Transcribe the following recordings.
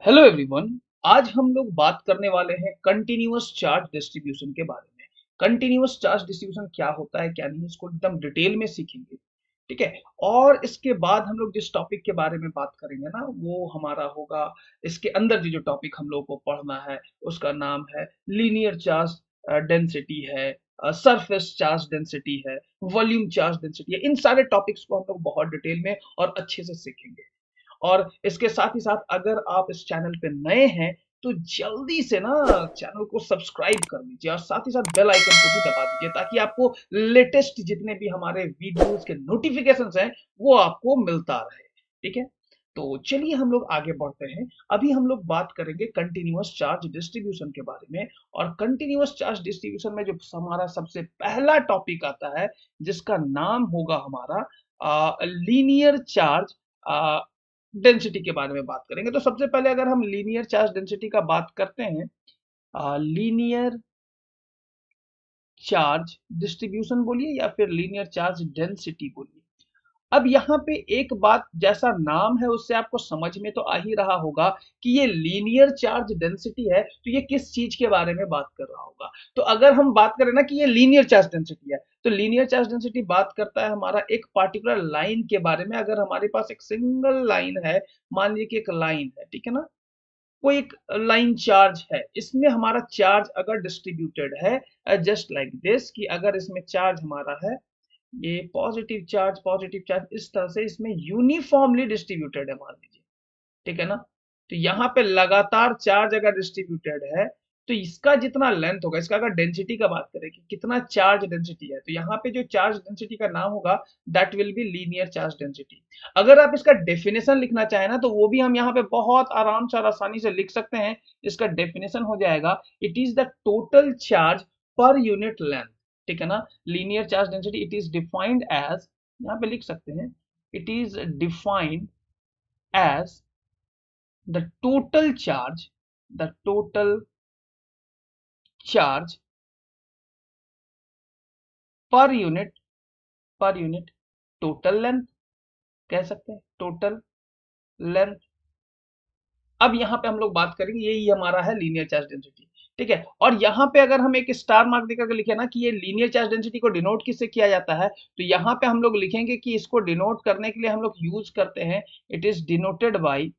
Hello everyone. आज हम लोग बात करने वाले हैं कंटिन्यूअस चार्ज डिस्ट्रीब्यूशन के बारे में। कंटिन्यूअस चार्ज डिस्ट्रीब्यूशन क्या होता है क्या नहीं, इसको एकदम डिटेल में सीखेंगे। ठीक है। और इसके बाद हम लोग जिस टॉपिक के बारे में बात करेंगे ना, वो हमारा होगा, इसके अंदर जो टॉपिक हम लोग को पढ़ना है उसका नाम है लीनियर चार्ज डेंसिटी है, सरफेस चार्ज डेंसिटी है, वॉल्यूम चार्ज डेंसिटी है। इन सारे टॉपिक्स को हम लोग बहुत डिटेल में और अच्छे से सीखेंगे। और इसके साथ ही साथ अगर आप इस चैनल पे नए हैं तो जल्दी से ना चैनल को सब्सक्राइब कर लीजिए और साथ ही साथ बेल आइकन को भी दबा दीजिए ताकि आपको लेटेस्ट जितने भी हमारे वीडियोस के नोटिफिकेशंस हैं वो आपको मिलता रहे। ठीक है। तो चलिए हम लोग आगे बढ़ते हैं। अभी हम लोग बात करेंगे कंटिन्यूअस चार्ज डिस्ट्रीब्यूशन के बारे में। और कंटिन्यूअस चार्ज डिस्ट्रीब्यूशन में जो हमारा सबसे पहला टॉपिक आता है जिसका नाम होगा हमारा लीनियर चार्ज डेंसिटी के बारे में बात करेंगे। तो सबसे पहले अगर हम लीनियर चार्ज डेंसिटी का बात करते हैं, लीनियर चार्ज डिस्ट्रीब्यूशन बोलिए या फिर लीनियर चार्ज डेंसिटी बोलिए। अब यहाँ पे एक बात, जैसा नाम है उससे आपको समझ में तो आ ही रहा होगा कि ये लीनियर चार्ज डेंसिटी है, तो ये किस चीज के बारे में बात कर रहा होगा। तो अगर हम बात करें ना कि ये लीनियर चार्ज डेंसिटी है, तो लीनियर चार्ज डेंसिटी बात करता है हमारा एक पार्टिकुलर लाइन के बारे में। अगर हमारे पास एक सिंगल लाइन है, मान लीजिए कि एक लाइन है, ठीक है ना, कोई एक लाइन चार्ज है, इसमें हमारा चार्ज अगर डिस्ट्रीब्यूटेड है जस्ट लाइक दिस, कि अगर इसमें चार्ज हमारा है ये पॉजिटिव चार्ज इस तरह से इसमें यूनिफॉर्मली डिस्ट्रीब्यूटेड है मान लीजिए। ठीक है ना। तो यहाँ पे लगातार चार्ज अगर डिस्ट्रीब्यूटेड है तो इसका जितना लेंथ होगा, इसका अगर डेंसिटी का बात करें कि कितना चार्ज डेंसिटी है, तो यहाँ पे जो चार्ज डेंसिटी का नाम होगा that will be linear charge density. अगर आप इसका डेफिनेशन लिखना चाहें ना तो वो भी हम यहाँ पे बहुत आराम से और आसानी से लिख सकते हैं। इसका डेफिनेशन हो जाएगा, it is the total charge per unit length. ठीक है ना। Linear charge density it is defined as, यहाँ पे लिख सकते हैं, it is defined as the total charge, the total charge per unit, per unit total length, कह सकते हैं टोटल लेंथ। अब यहाँ पे हम लोग बात करेंगे, यही हमारा है लीनियर चार्ज डेंसिटी। ठीक है। और यहाँ पे अगर हम एक स्टार मार्क देकर के लिखे ना कि ये लीनियर चार्ज डेंसिटी को डिनोट किससे किया जाता है, तो यहाँ पे हम लोग लिखेंगे कि इसको डिनोट करने के लिए हम लोग यूज करते हैं, it is denoted by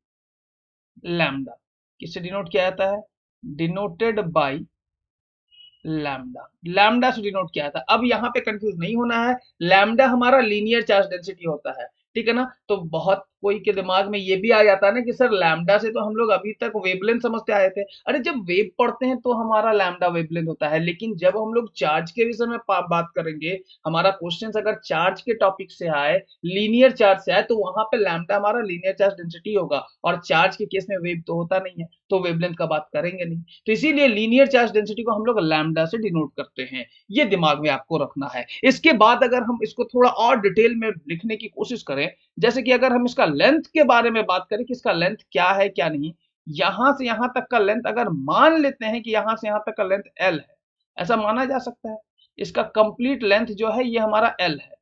lambda. किससे डिनोट किया जाता है? Denoted by lambda. लैम्डा से डिनोट किया था। अब यहाँ पे कंफ्यूज नहीं होना है, लैम्डा हमारा लीनियर चार्ज डेंसिटी होता है। ठीक है ना। तो बहुत कोई के दिमाग में ये भी आ जाता है ना कि सर लैम्डा से तो हम लोग अभी तक वेवलेंथ समझते आए थे। अरे जब वेव पढ़ते हैं तो हमारा लैम्डा वेवलेंथ होता है, लेकिन जब हम लोग चार्ज के विषय में बात करेंगे, हमारा क्वेश्चन अगर चार्ज के टॉपिक से आए, लीनियर चार्ज से आए, तो वहां पे लैम्डा हमारा लीनियर चार्ज डेंसिटी होगा। और चार्ज के केस में वेव तो होता नहीं है, तो वेवलेंथ का बात करेंगे नहीं। तो इसीलिए लीनियर चार्ज डेंसिटी को हम लोग लैम्डा से डिनोट करते हैं। ये दिमाग में आपको रखना है। इसके बाद अगर हम इसको थोड़ा और डिटेल में लिखने की कोशिश करें, जैसे कि अगर हम इसका लेंथ के बारे में बात करें कि इसका लेंथ क्या है क्या नहीं, यहां से यहां तक का लेंथ अगर मान लेते हैं कि यहां से यहां तक का लेंथ एल है, ऐसा माना जा सकता है। इसका कंप्लीट लेंथ जो है ये हमारा एल है।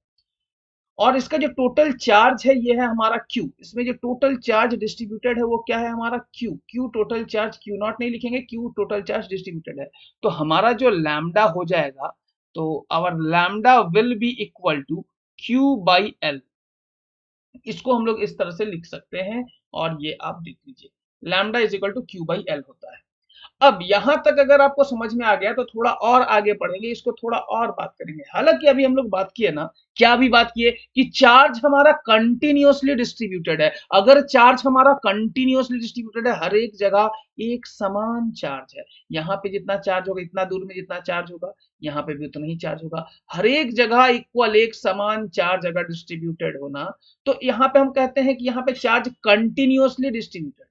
और इसका जो टोटल चार्ज है ये है हमारा Q। इसमें जो टोटल चार्ज डिस्ट्रीब्यूटेड है वो क्या है हमारा Q। Q total charge, Q not नहीं लिखेंगे, Q टोटल चार्ज डिस्ट्रीब्यूटेड है। तो हमारा जो लैम्डा हो जाएगा, तो our lambda will be equal to Q by L. इसको हम लोग इस तरह से लिख सकते हैं और ये आप देख लीजिए, lambda is equal to Q by L होता है। अब यहां तक अगर आपको समझ में आ गया तो थोड़ा और आगे पढ़ेंगे, इसको थोड़ा और बात करेंगे। हालांकि अभी हम लोग बात किए ना, क्या अभी बात किए कि चार्ज हमारा कंटिन्यूअसली डिस्ट्रीब्यूटेड है। अगर चार्ज हमारा कंटिन्यूअसली डिस्ट्रीब्यूटेड है, हर एक जगह एक समान चार्ज है, यहाँ पे जितना चार्ज होगा इतना दूर में जितना चार्ज होगा यहाँ पे भी उतना ही चार्ज होगा, हर एक जगह इक्वल एक समान चार्ज अगर डिस्ट्रीब्यूटेड होना, तो यहाँ पे हम कहते हैं कि यहाँ पे चार्ज कंटिन्यूअसली डिस्ट्रीब्यूटेड है।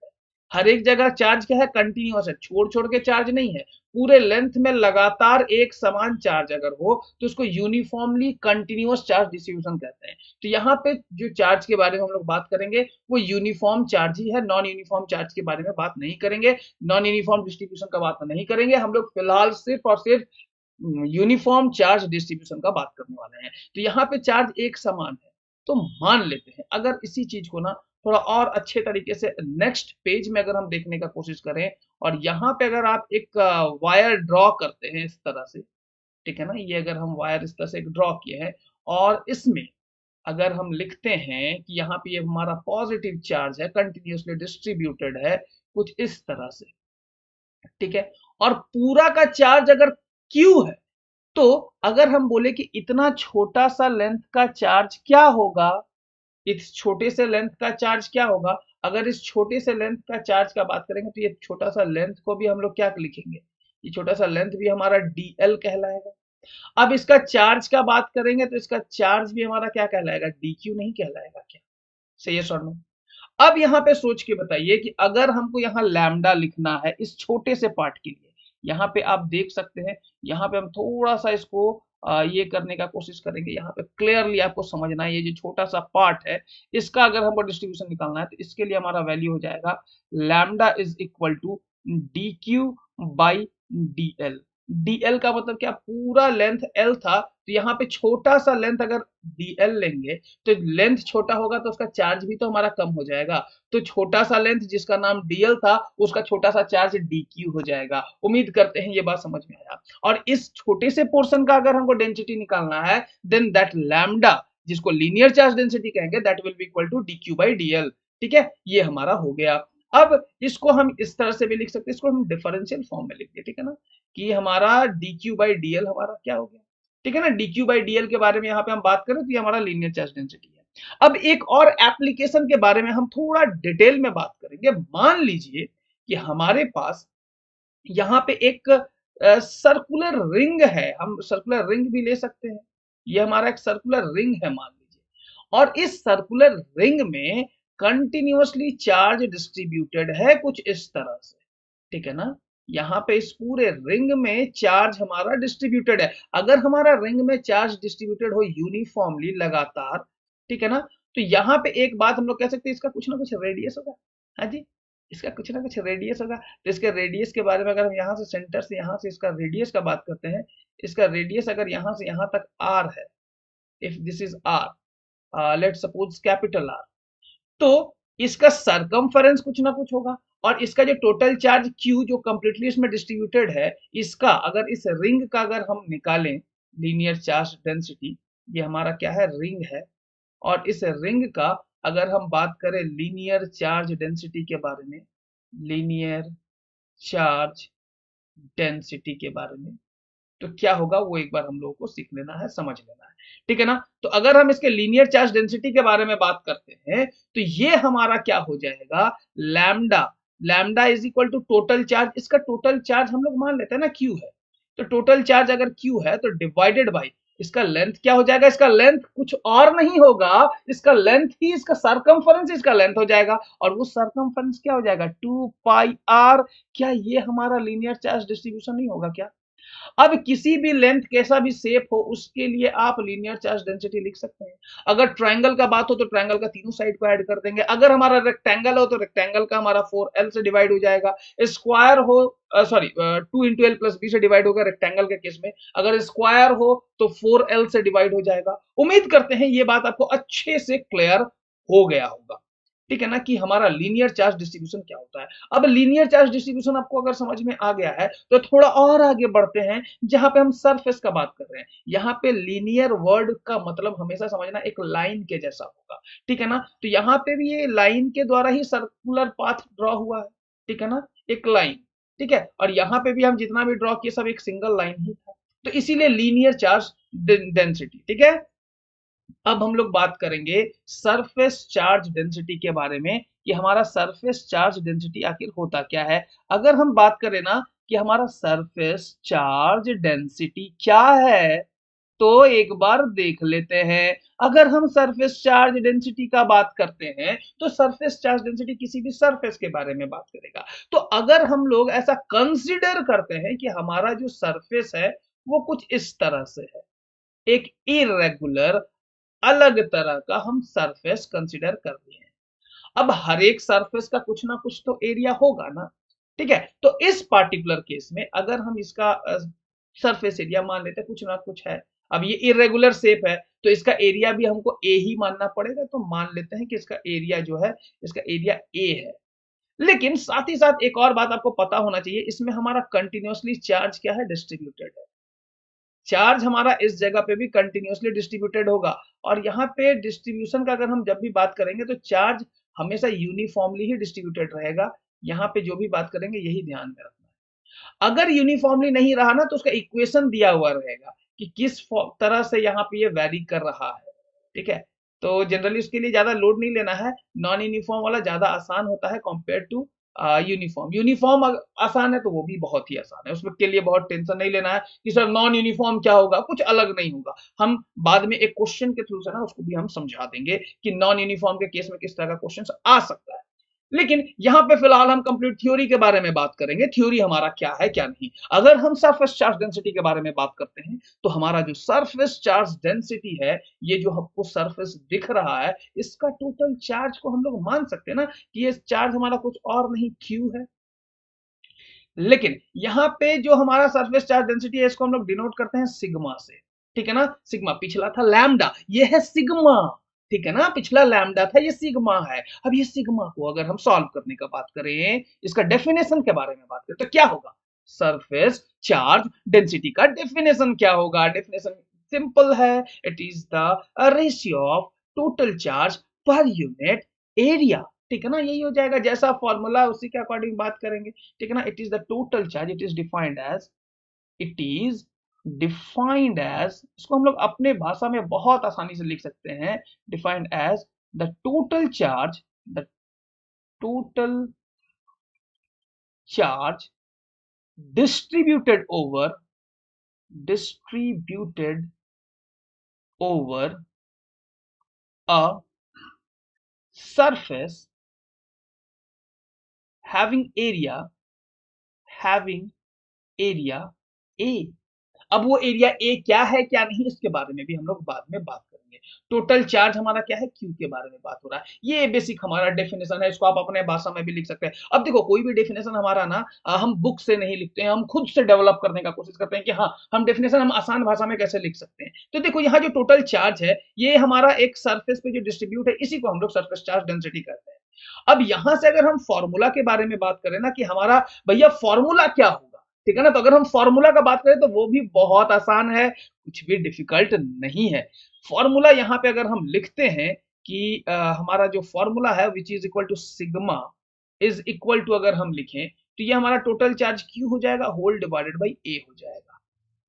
हर एक जगह चार्ज क्या है? कंटिन्यूअस है, छोड़ छोड़ के चार्ज नहीं है। पूरे लेंथ में लगातार एक समान चार्ज अगर हो तो उसको यूनिफॉर्मली कंटिन्यूअस चार्ज डिस्ट्रीब्यूशन कहते हैं। तो यहाँ पे जो चार्ज के बारे में हम लोग बात करेंगे वो यूनिफॉर्म चार्ज ही है, नॉन यूनिफॉर्म चार्ज के बारे में बात नहीं करेंगे, नॉन यूनिफॉर्म डिस्ट्रीब्यूशन का बात नहीं करेंगे। हम लोग फिलहाल सिर्फ और सिर्फ यूनिफॉर्म चार्ज डिस्ट्रीब्यूशन का बात करने वाले हैं। तो यहाँ पे चार्ज एक समान है। तो मान लेते हैं, अगर इसी चीज को ना थोड़ा और अच्छे तरीके से नेक्स्ट पेज में अगर हम देखने का कोशिश करें, और यहाँ पे अगर आप एक वायर ड्रॉ करते हैं इस तरह से, ठीक है ना, ये अगर हम वायर इस तरह से ड्रॉ किए हैं और इसमें अगर हम लिखते हैं कि यहाँ पे ये हमारा पॉजिटिव चार्ज है, कंटिन्यूसली डिस्ट्रीब्यूटेड है कुछ इस तरह से, ठीक है, और पूरा का चार्ज अगर Q है, तो अगर हम बोले कि इतना छोटा सा लेंथ का चार्ज क्या होगा, इस छोटे से लेंथ का चार्ज क्या होगा, अगर इस छोटे से लेंथ का चार्ज का बात करेंगे तो ये छोटा सा लेंथ को भी हम लोग क्या लिखेंगे, ये छोटा सा लेंथ भी हमारा dl कहलाएगा। अब इसका चार्ज का बात करेंगे तो इसका चार्ज भी हमारा क्या कहलाएगा, dq नहीं कहलाएगा क्या, सही है सर? अब यहाँ पे सोच के बताइए कि अगर हमको यहाँ लैम्डा लिखना है इस छोटे से पार्ट के लिए, यहाँ पे आप देख सकते हैं, यहाँ पे हम थोड़ा सा इसको ये करने का कोशिश करेंगे, यहाँ पे क्लियरली आपको समझना है, ये जो छोटा सा पार्ट है इसका अगर हमको डिस्ट्रीब्यूशन निकालना है तो इसके लिए हमारा वैल्यू हो जाएगा lambda is equal to D Q by d L. dl का मतलब क्या, पूरा लेंथ l था, तो यहाँ पे छोटा सा लेंथ अगर dl लेंगे तो लेंथ छोटा होगा तो उसका चार्ज भी तो हमारा कम हो जाएगा, तो छोटा सा लेंथ जिसका नाम dl था उसका छोटा सा चार्ज dq हो जाएगा। उम्मीद करते हैं ये बात समझ में आया। और इस छोटे से पोर्शन का अगर हमको डेंसिटी निकालना है, देन दैट लैम्डा जिसको लीनियर चार्ज डेंसिटी कहेंगे, that will be equal to dq by dl। ठीक है, ये हमारा हो गया। अब इसको हम इस तरह से भी लिख सकते हैं, इसको हम डिफरेंशियल फॉर्म में लिख दिए, ठीक है ना, कि हमारा dq बाई dl हमारा क्या हो गया, ठीक है ना। dq बाई dl के बारे में यहाँ पे हम बात करें तो ये हमारा लीनियर चार्ज डेंसिटी है। अब एक और एप्लीकेशन के बारे में हम थोड़ा डिटेल में बात करेंगे। मान लीजिए कि हमारे पास यहाँ पे एक सर्कुलर रिंग है, हम सर्कुलर रिंग भी ले सकते हैं, ये हमारा एक सर्कुलर रिंग है मान लीजिए, और इस सर्कुलर रिंग में कंटिन्यूअसली चार्ज डिस्ट्रीब्यूटेड है कुछ इस तरह से, ठीक है ना। यहाँ पे इस पूरे रिंग में चार्ज हमारा डिस्ट्रीब्यूटेड है। अगर हमारा रिंग में चार्ज डिस्ट्रीब्यूटेड हो यूनिफॉर्मली लगातार, ठीक है ना, तो यहाँ पे एक बात हम लोग कह सकते हैं, इसका कुछ ना कुछ रेडियस होगा। हाँ जी, इसका कुछ ना कुछ रेडियस होगा। तो इसके रेडियस के बारे में अगर हम यहाँ से सेंटर से यहाँ से इसका रेडियस का बात करते हैं, इसका रेडियस अगर यहाँ से यहाँ तक r है, if this is r, let suppose capital R, तो इसका सरकमफेरेंस कुछ ना कुछ होगा, और इसका जो टोटल चार्ज Q जो कंप्लीटली इसमें डिस्ट्रीब्यूटेड है, इसका अगर इस रिंग का अगर हम निकालें लीनियर चार्ज डेंसिटी, ये हमारा क्या है, रिंग है, और इस रिंग का अगर हम बात करें लीनियर चार्ज डेंसिटी के बारे में, लीनियर चार्ज डेंसिटी के बारे में, तो क्या होगा वो एक बार हम लोगों को सीख लेना है, समझ लेना है, ठीक है ना। तो अगर हम इसके लीनियर चार्ज डेंसिटी के बारे में बात करते हैं तो ये हमारा क्या हो जाएगा, lambda, lambda is equal to total charge, इसका टोटल चार्ज हम लोग मान लेते हैं ना Q है, तो टोटल चार्ज अगर Q है तो डिवाइडेड बाई इसका लेंथ क्या हो जाएगा, इसका लेंथ कुछ और नहीं होगा, इसका लेंथ ही इसका सरकमफेरेंस इसका लेंथ हो जाएगा, और वो सरकमफेरेंस क्या हो जाएगा 2 पाई r। क्या ये हमारा लीनियर चार्ज डिस्ट्रीब्यूशन नहीं होगा क्या? अब किसी भी लेंथ कैसा भी शेप हो उसके लिए आप लीनियर चार्ज डेंसिटी लिख सकते हैं। अगर ट्रायंगल का बात हो तो ट्रायंगल का तीनों साइड को ऐड कर देंगे, अगर हमारा रेक्टेंगल हो तो रेक्टेंगल का हमारा 4l से डिवाइड हो जाएगा, स्क्वायर हो sorry 2 into L plus B से डिवाइड होगा रेक्टेंगल के केस में, अगर स्क्वायर हो तो 4l से डिवाइड हो जाएगा। उम्मीद करते हैं ये बात आपको अच्छे से क्लियर हो गया होगा, ठीक है ना, कि हमारा लीनियर चार्ज डिस्ट्रीब्यूशन क्या होता है। अब लीनियर चार्ज डिस्ट्रीब्यूशन आपको अगर समझ में आ गया है तो थोड़ा और आगे बढ़ते हैं, जहां पे हम सरफेस का बात कर रहे हैं। यहाँ पे लीनियर वर्ड का मतलब हमेशा समझना एक लाइन के जैसा होगा, ठीक है ना। तो यहाँ पे भी ये लाइन के द्वारा ही सर्कुलर पाथ ड्रॉ हुआ है, ठीक है ना, एक लाइन, ठीक है, और यहाँ पे भी हम जितना भी ड्रॉ किए सब एक सिंगल लाइन ही था, तो इसीलिए लीनियर चार्ज डेंसिटी, ठीक है। अब हम लोग बात करेंगे सरफेस चार्ज डेंसिटी के बारे में, कि हमारा सरफेस चार्ज डेंसिटी आखिर होता क्या है। अगर हम बात करें ना कि हमारा सरफेस चार्ज डेंसिटी क्या है, तो एक बार देख लेते हैं। अगर हम सरफेस चार्ज डेंसिटी का बात करते हैं तो सरफेस चार्ज डेंसिटी किसी भी सरफेस के बारे में बात करेगा। तो अगर हम लोग ऐसा कंसीडर करते हैं कि हमारा जो सरफेस है वो कुछ इस तरह से है, एक इरेगुलर अलग तरह का हम सरफेस कंसीडर कर रहे हैं। अब हर एक सरफेस का कुछ ना कुछ तो एरिया होगा ना, ठीक है। तो इस पार्टिकुलर केस में अगर हम इसका सरफेस एरिया मान लेते हैं कुछ ना कुछ है, अब ये इरेगुलर शेप है तो इसका एरिया भी हमको ए ही मानना पड़ेगा, तो मान लेते हैं कि इसका एरिया जो है, इसका एरिया ए है। लेकिन साथ ही साथ एक और बात आपको पता होना चाहिए, इसमें हमारा कंटिन्यूअसली चार्ज क्या है, डिस्ट्रीब्यूटेड है। चार्ज हमारा इस जगह पे भी कंटिन्यूअसली डिस्ट्रीब्यूटेड होगा, और यहाँ पे डिस्ट्रीब्यूशन का अगर हम जब भी बात करेंगे तो चार्ज हमेशा यूनिफॉर्मली ही डिस्ट्रीब्यूटेड रहेगा। यहाँ पे जो भी बात करेंगे यही ध्यान में रखना है। अगर यूनिफॉर्मली नहीं रहा ना, तो उसका इक्वेशन दिया हुआ रहेगा कि किस तरह से यहाँ पे ये वैरी कर रहा है, ठीक है। तो जनरली उसके लिए ज्यादा लोड नहीं लेना है, नॉन यूनिफॉर्म वाला ज्यादा आसान होता है कंपेयर टू यूनिफॉर्म। यूनिफॉर्म आसान है तो वो भी बहुत ही आसान है, उसके लिए बहुत टेंशन नहीं लेना है कि सर नॉन यूनिफॉर्म क्या होगा, कुछ अलग नहीं होगा। हम बाद में एक क्वेश्चन के थ्रू से ना उसको भी हम समझा देंगे कि नॉन यूनिफॉर्म के केस में किस तरह का क्वेश्चन आ सकता है। लेकिन यहाँ पे फिलहाल हम कंप्लीट थ्योरी के बारे में बात करेंगे, थ्योरी हमारा क्या है क्या नहीं। अगर हम सरफेस चार्ज डेंसिटी के बारे में बात करते हैं, तो हमारा जो सरफेस चार्ज डेंसिटी है, ये जो हमको सरफेस दिख रहा है, इसका टोटल चार्ज को हम लोग मान सकते हैं ना कि ये चार्ज हमारा कुछ और नहीं क्यू है। लेकिन यहाँ पे जो हमारा सरफेस चार्ज डेंसिटी है, इसको हम लोग डिनोट करते हैं सिग्मा से, ठीक है ना। सिग्मा पिछला था लैम्डा, ये है सिग्मा, ठीक है ना। पिछला लैम्डा था, ये सिग्मा है। अब ये सिग्मा को अगर हम सॉल्व करने का बात करें, इसका डेफिनेशन के बारे में बात करें, तो क्या होगा, सरफेस चार्ज डेंसिटी का डेफिनेशन क्या होगा। डेफिनेशन सिंपल है, it is the ratio of total charge per unit area, ठीक है ना। यही हो जाएगा, जैसा फॉर्मूला उसी के अकॉर्डिंग बात करेंगे, ठीक है ना। It is the total charge, it is defined as, it is defined as, इसको हम लोग अपने भाषा में बहुत आसानी से लिख सकते हैं, defined as the total charge, the total charge distributed over, distributed over a surface having area, having area A। अब वो एरिया ए क्या है क्या नहीं, इसके बारे में भी हम लोग बाद में बात करेंगे। टोटल चार्ज हमारा क्या है, क्यू के बारे में बात हो रहा है। ये बेसिक हमारा डेफिनेशन है, इसको आप अपने भाषा में भी लिख सकते हैं। अब देखो, कोई भी डेफिनेशन हमारा ना हम बुक से नहीं लिखते हैं, हम खुद से डेवलप करने का कोशिश करते हैं कि हाँ, हम डेफिनेशन हम आसान भाषा में कैसे लिख सकते हैं। तो देखो, यहाँ जो टोटल चार्ज है, ये हमारा एक सरफेस पे जो डिस्ट्रीब्यूट है, इसी को हम लोग सरफेस चार्ज डेंसिटी कहते हैं। अब यहां से अगर हम फॉर्मूला के बारे में बात करें ना कि हमारा भैया फॉर्मूला क्या होगा, ठीक है ना। तो अगर हम फॉर्मूला का बात करें तो वो भी बहुत आसान है, कुछ भी डिफिकल्ट नहीं है। फॉर्मूला यहाँ पे अगर हम लिखते हैं कि हमारा जो फॉर्मूला है which is equal to sigma is equal to, अगर हम लिखें तो ये हमारा टोटल चार्ज क्यू हो जाएगा होल डिवाइडेड बाई ए हो जाएगा,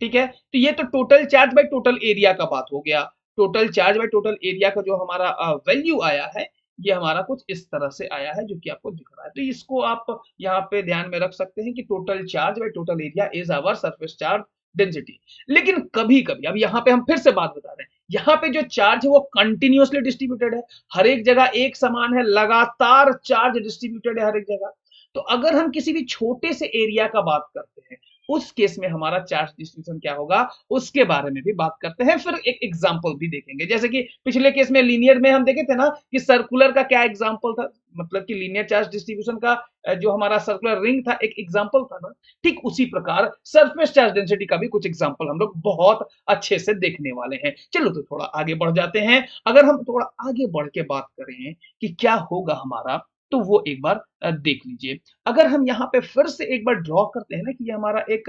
ठीक है। तो ये तो total charge by total area का बात हो गया। Total charge by total area का जो हमारा वैल्यू आया है, ये हमारा कुछ इस तरह से आया है, जो कि आपको दिख रहा है। तो इसको आप यहाँ पे ध्यान में रख सकते हैं कि total charge by total area is our surface charge density. लेकिन कभी कभी, अब यहाँ पे हम फिर से बात बता रहे हैं, यहाँ पे जो चार्ज है वो कंटिन्यूअसली डिस्ट्रीब्यूटेड है, हर एक जगह एक समान है, लगातार चार्ज डिस्ट्रीब्यूटेड है हर एक जगह। तो अगर हम किसी भी छोटे से एरिया का बात करते हैं, उस केस में हमारा चार्ज डिस्ट्रीब्यूशन क्या होगा, उसके बारे में भी बात करते हैं। फिर एक एग्जांपल भी देखेंगे, जैसे कि पिछले केस में लीनियर में हम देखे थे ना कि सर्कुलर का क्या एग्जांपल था, मतलब कि लीनियर चार्ज डिस्ट्रीब्यूशन का जो हमारा सर्कुलर रिंग था, एक एग्जांपल था ना। ठीक उसी प्रकार सरफेस चार्ज डेंसिटी का भी कुछ एग्जांपल हम लोग बहुत अच्छे से देखने वाले हैं। चलो तो थोड़ा आगे बढ़ जाते हैं। अगर हम थोड़ा आगे बढ़ के बात करें कि क्या होगा हमारा, तो वो एक बार देख लीजिए। अगर हम यहाँ पे फिर से एक बार ड्रॉ करते हैं ना कि ये हमारा एक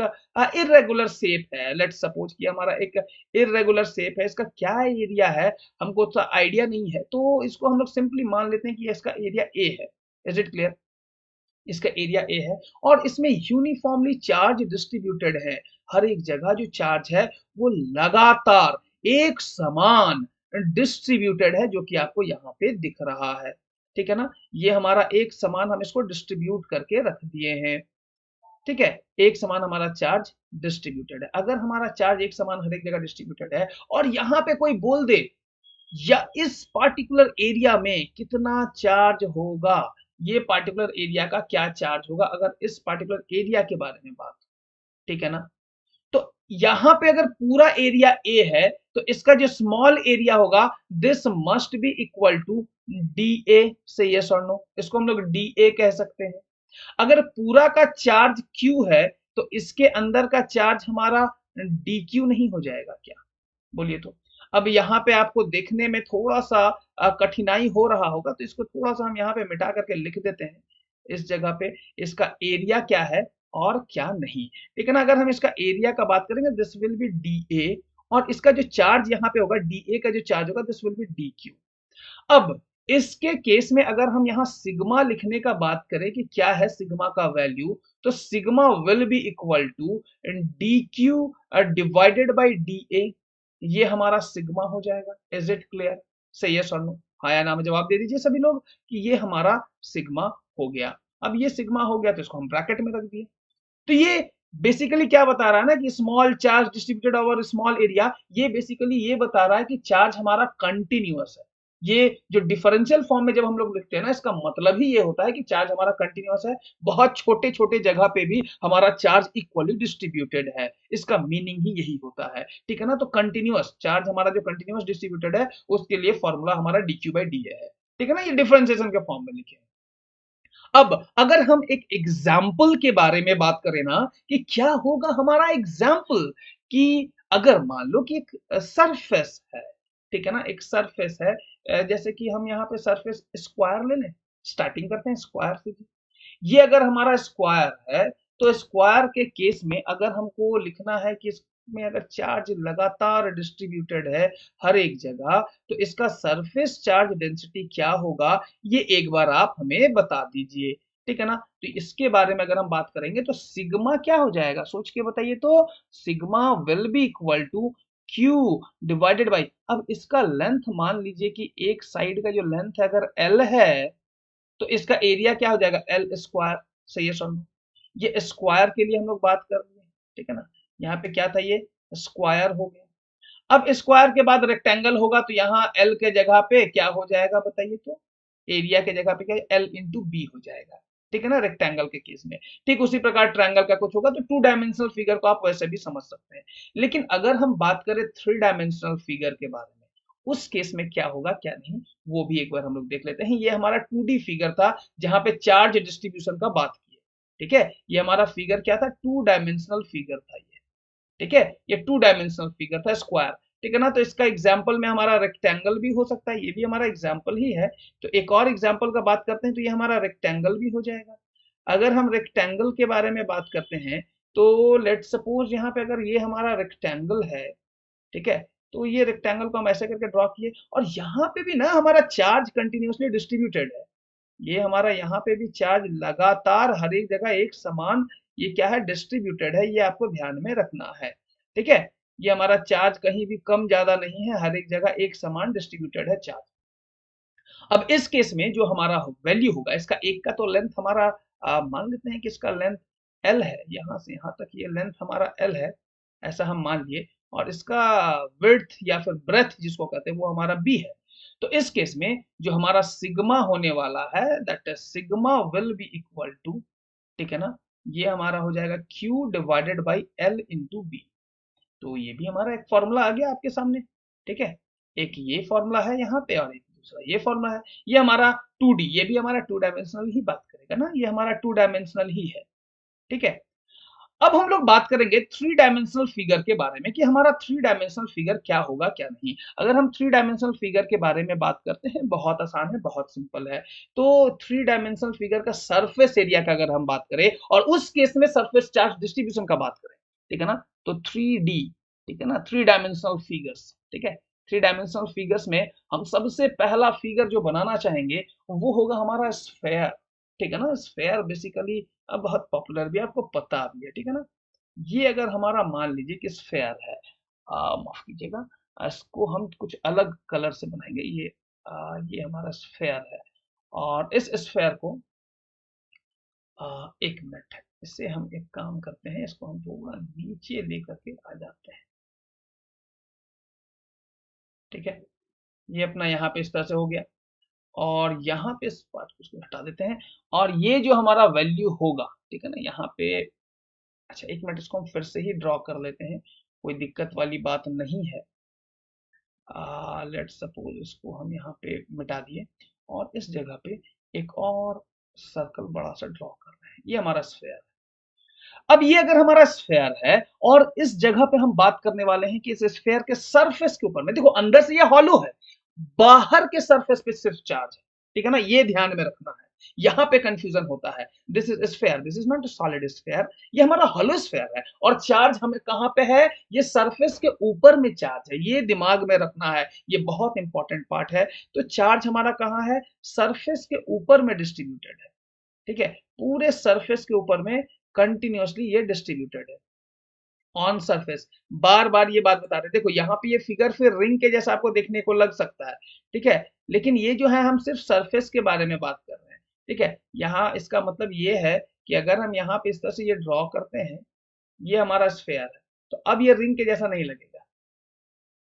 इरेगुलर शेप है, लेट्स सपोज कि हमारा एक इरेगुलर शेप है, इसका क्या एरिया है हमको तो आइडिया नहीं है, तो इसको हम लोग सिंपली मान लेते हैं कि इसका एरिया ए है। इज इट क्लियर, इसका एरिया ए है, और इसमें यूनिफॉर्मली चार्ज डिस्ट्रीब्यूटेड है। हर एक जगह जो चार्ज है वो लगातार एक समान डिस्ट्रीब्यूटेड है, जो कि आपको यहाँ पे दिख रहा है, ठीक है ना। ये हमारा एक समान, हम इसको डिस्ट्रीब्यूट करके रख दिए हैं, ठीक है। एक समान हमारा चार्ज डिस्ट्रीब्यूटेड है। अगर हमारा चार्ज एक समान हर एक जगह डिस्ट्रीब्यूटेड है, और यहाँ पे कोई बोल दे या इस पार्टिकुलर एरिया में कितना चार्ज होगा, ये पार्टिकुलर एरिया का क्या चार्ज होगा, अगर इस पार्टिकुलर एरिया के बारे में बात, ठीक है ना। तो यहां पे अगर पूरा एरिया ए है, तो इसका जो स्मॉल एरिया होगा, this must be equal to d A. से यस और नो, इसको हम लोग डी ए कह सकते हैं। अगर पूरा का चार्ज क्यू है, तो इसके अंदर का चार्ज हमारा डी क्यू नहीं हो जाएगा क्या, बोलिए तो। अब यहाँ पे आपको देखने में थोड़ा सा कठिनाई हो रहा होगा, तो इसको थोड़ा सा हम यहाँ पे मिटा करके लिख देते हैं इस जगह पे, इसका एरिया क्या है और क्या नहीं। ठीक है ना, अगर हम इसका एरिया का बात करेंगे, this will B D A, और इसका जो चार्ज यहाँ पे होगा डी ए का जो चार्ज होगा, this will B D Q. अब इसके केस में अगर हम यहाँ सिग्मा लिखने का बात करें कि क्या है सिग्मा का वैल्यू, तो sigma will be equal to D Q divided by d A, ये हमारा सिग्मा हो जाएगा। Is it clear? सही है सर? नो, हाँ या ना में जवाब दे दीजिए सभी लोग कि ये हमारा सिग्मा हो गया। अब ये सिग्मा हो गया तो इसको हम ब्रैकेट में रख दिए। तो ये बेसिकली क्या बता रहा है ना कि small charge distributed over small area, ये बेसिकली ये बता रहा है कि चार्ज हमारा कंटिन्यूअस है। ये जो डिफरेंशियल फॉर्म में जब हम लोग लिखते हैं ना, इसका मतलब ही ये होता है कि चार्ज हमारा कंटिन्यूअस है, बहुत छोटे छोटे जगह पे भी हमारा चार्ज इक्वली डिस्ट्रीब्यूटेड है। इसका मीनिंग ही यही होता है। ठीक है ना, तो कंटिन्यूअस चार्ज हमारा जो कंटिन्यूअस डिस्ट्रीब्यूटेड है, उसके लिए फॉर्मूला हमारा डी क्यू बाई डी है। ठीक है ना, ये डिफरेंशिएशन के फॉर्म में लिखे हैं। अब अगर हम एक एग्जाम्पल के बारे में बात करें ना कि क्या होगा हमारा एग्जाम्पल, कि अगर मान लो कि एक सरफेस है, ठीक है ना, एक सरफेस है, जैसे कि हम यहाँ पे सरफेस स्क्वायर ले लें। स्टार्टिंग करते हैं स्क्वायर से। ये अगर हमारा स्क्वायर है, तो स्क्वायर के केस में अगर हमको लिखना है कि इसमें अगर चार्ज लगातार डिस्ट्रीब्यूटेड है हर एक जगह, तो इसका सरफेस चार्ज डेंसिटी क्या होगा, ये एक बार आप हमें बता दीजिए। ठीक है ना, तो इसके बारे में अगर हम बात करेंगे तो सिग्मा क्या हो जाएगा, सोच के बताइए तो। Sigma will be equal to Q divided by, अब इसका लेंथ मान लीजिए कि एक साइड का जो लेंथ है अगर L है, तो इसका एरिया क्या हो जाएगा, एल स्क्वायर। सही है सर? ये स्क्वायर के लिए हम लोग बात कर रहे हैं। ठीक है ना, यहाँ पे क्या था, ये स्क्वायर हो गया। अब स्क्वायर के बाद रेक्टेंगल होगा, तो यहाँ एल के जगह पे क्या हो जाएगा बताइए तो, एरिया के जगह पे क्या, एल इंटू बी हो जाएगा। ठीक है ना, रेक्टेंगल के केस में। ठीक उसी प्रकार ट्रायंगल का कुछ होगा, तो टू डायमेंशनल फिगर को आप वैसे भी समझ सकते हैं। लेकिन अगर हम बात करें थ्री डायमेंशनल फिगर के बारे में, उस केस में क्या होगा क्या नहीं, वो भी एक बार हम लोग देख लेते हैं। ये हमारा 2D फिगर था जहां पे चार्ज डिस्ट्रीब्यूशन का बात किए। ठीक है, ये हमारा फिगर क्या था, टू डायमेंशनल फिगर था ये। ठीक है, ये टू डायमेंशनल फिगर था स्क्वायर। ठीक है ना, तो इसका एग्जाम्पल में हमारा रेक्टेंगल भी हो सकता है, ये भी हमारा एग्जाम्पल ही है। तो एक और एग्जाम्पल का बात करते हैं, तो ये हमारा रेक्टेंगल भी हो जाएगा। अगर हम रेक्टेंगल के बारे में बात करते हैं, तो लेट सपोज यहाँ पे अगर ये हमारा रेक्टेंगल है, ठीक है, तो ये रेक्टेंगल को हम ऐसे करके ड्रॉ किए, और यहाँ पे भी ना हमारा चार्ज कंटिन्यूसली डिस्ट्रीब्यूटेड है। ये हमारा यहाँ पे भी चार्ज लगातार हर एक जगह एक समान, ये क्या है, डिस्ट्रीब्यूटेड है, ये आपको ध्यान में रखना है। ठीक है, ये हमारा चार्ज कहीं भी कम ज्यादा नहीं है, हर एक जगह एक समान डिस्ट्रीब्यूटेड है चार्ज। अब इस केस में जो हमारा वैल्यू होगा, इसका एक का तो लेंथ हमारा मान लेते हैं कि इसका लेंथ एल है, यहाँ से यहाँ तक ये लेंथ हमारा एल है, ऐसा हम मान लिए, और इसका विड्थ या फिर ब्रेथ जिसको कहते हैं वो हमारा बी है। तो इस केस में जो हमारा सिग्मा होने वाला है, that is sigma will be equal to, ठीक है ना, ये हमारा हो जाएगा Q divided by L into B. तो ये भी हमारा एक फॉर्मूला आ गया आपके सामने। ठीक है, एक ये फॉर्मूला है यहाँ पे और एक दूसरा ये फॉर्मूला है। ये हमारा 2D, ये भी हमारा टू डायमेंशनल ही बात करेगा ना, ये हमारा टू डायमेंशनल ही है। ठीक है, अब हम लोग बात करेंगे थ्री डायमेंशनल फिगर के बारे में कि हमारा थ्री डायमेंशनल फिगर क्या होगा क्या नहीं। अगर हम थ्री डायमेंशनल फिगर के बारे में बात करते हैं, बहुत आसान है, बहुत सिंपल है। तो थ्री डायमेंशनल फिगर का सरफेस एरिया का अगर हम बात करें, और उस केस में सरफेस चार्ज डिस्ट्रीब्यूशन का बात करें, ठीक है ना, तो 3D, ठीक है ना, थ्री डायमेंशनल फिगर्स। ठीक है, थ्री डायमेंशनल फिगर्स में हम सबसे पहला फिगर जो बनाना चाहेंगे वो होगा हमारा स्फेयर। ठीक है ना, स्फेयर बेसिकली अब बहुत पॉपुलर भी है, आपको पता भी है। ठीक है ना, ये अगर हमारा मान लीजिए कि स्फेयर है, माफ कीजिएगा, इसको हम कुछ अलग कलर से बनाएंगे। ये हमारा स्फेयर है, और इस स्फेयर को एक मिनट है, इससे हम एक काम करते हैं, इसको हम थोड़ा नीचे लेकर के आ जाते हैं। ठीक है, ये अपना यहाँ पे इस तरह से हो गया, और यहाँ पे इस पार्ट को इसको हटा देते हैं, और ये जो हमारा वैल्यू होगा, ठीक है ना, यहाँ पे, अच्छा एक मिनट, इसको हम फिर से ही ड्रॉ कर लेते हैं, कोई दिक्कत वाली बात नहीं है। लेट्स सपोज इसको हम यहाँ पे मिटा दिए, और इस जगह पे एक और सर्कल बड़ा सा ड्रॉ कर रहे हैं, ये हमारा स्फेयर है। अब ये अगर हमारा स्फेयर है और इस जगह पे हम बात करने वाले हैं कि इस स्फेयर के सरफेस के ऊपर में, देखो अंदर से ये हॉलो है, बाहर के सरफेस पे सिर्फ चार्ज है, ठीक है ना, ये ध्यान में रखना है, यहां पे कंफ्यूजन होता है। This is sphere, this is not a solid sphere, ये हमारा हॉलो स्फेयर है और चार्ज हमें कहां पे है, ये सरफेस के ऊपर में चार्ज है, ये दिमाग में रखना है, ये बहुत इंपॉर्टेंट पार्ट है। तो चार्ज हमारा कहां है, सरफेस के ऊपर में डिस्ट्रीब्यूटेड है, ठीक है, पूरे सरफेस के ऊपर में कंटिन्यूअसली ये डिस्ट्रीब्यूटेड है ऑन सरफेस। बार बार ये बात बता रहे, देखो यहाँ पे ये फिगर फिर रिंग के जैसा आपको देखने को लग सकता है, ठीक है, लेकिन ये जो है हम सिर्फ सरफेस के बारे में बात कर रहे हैं, ठीक है। यहाँ इसका मतलब ये है कि अगर हम यहाँ पे इस तरह से ये ड्रॉ करते हैं, ये हमारा स्फेयर है, तो अब ये रिंग के जैसा नहीं लगेगा,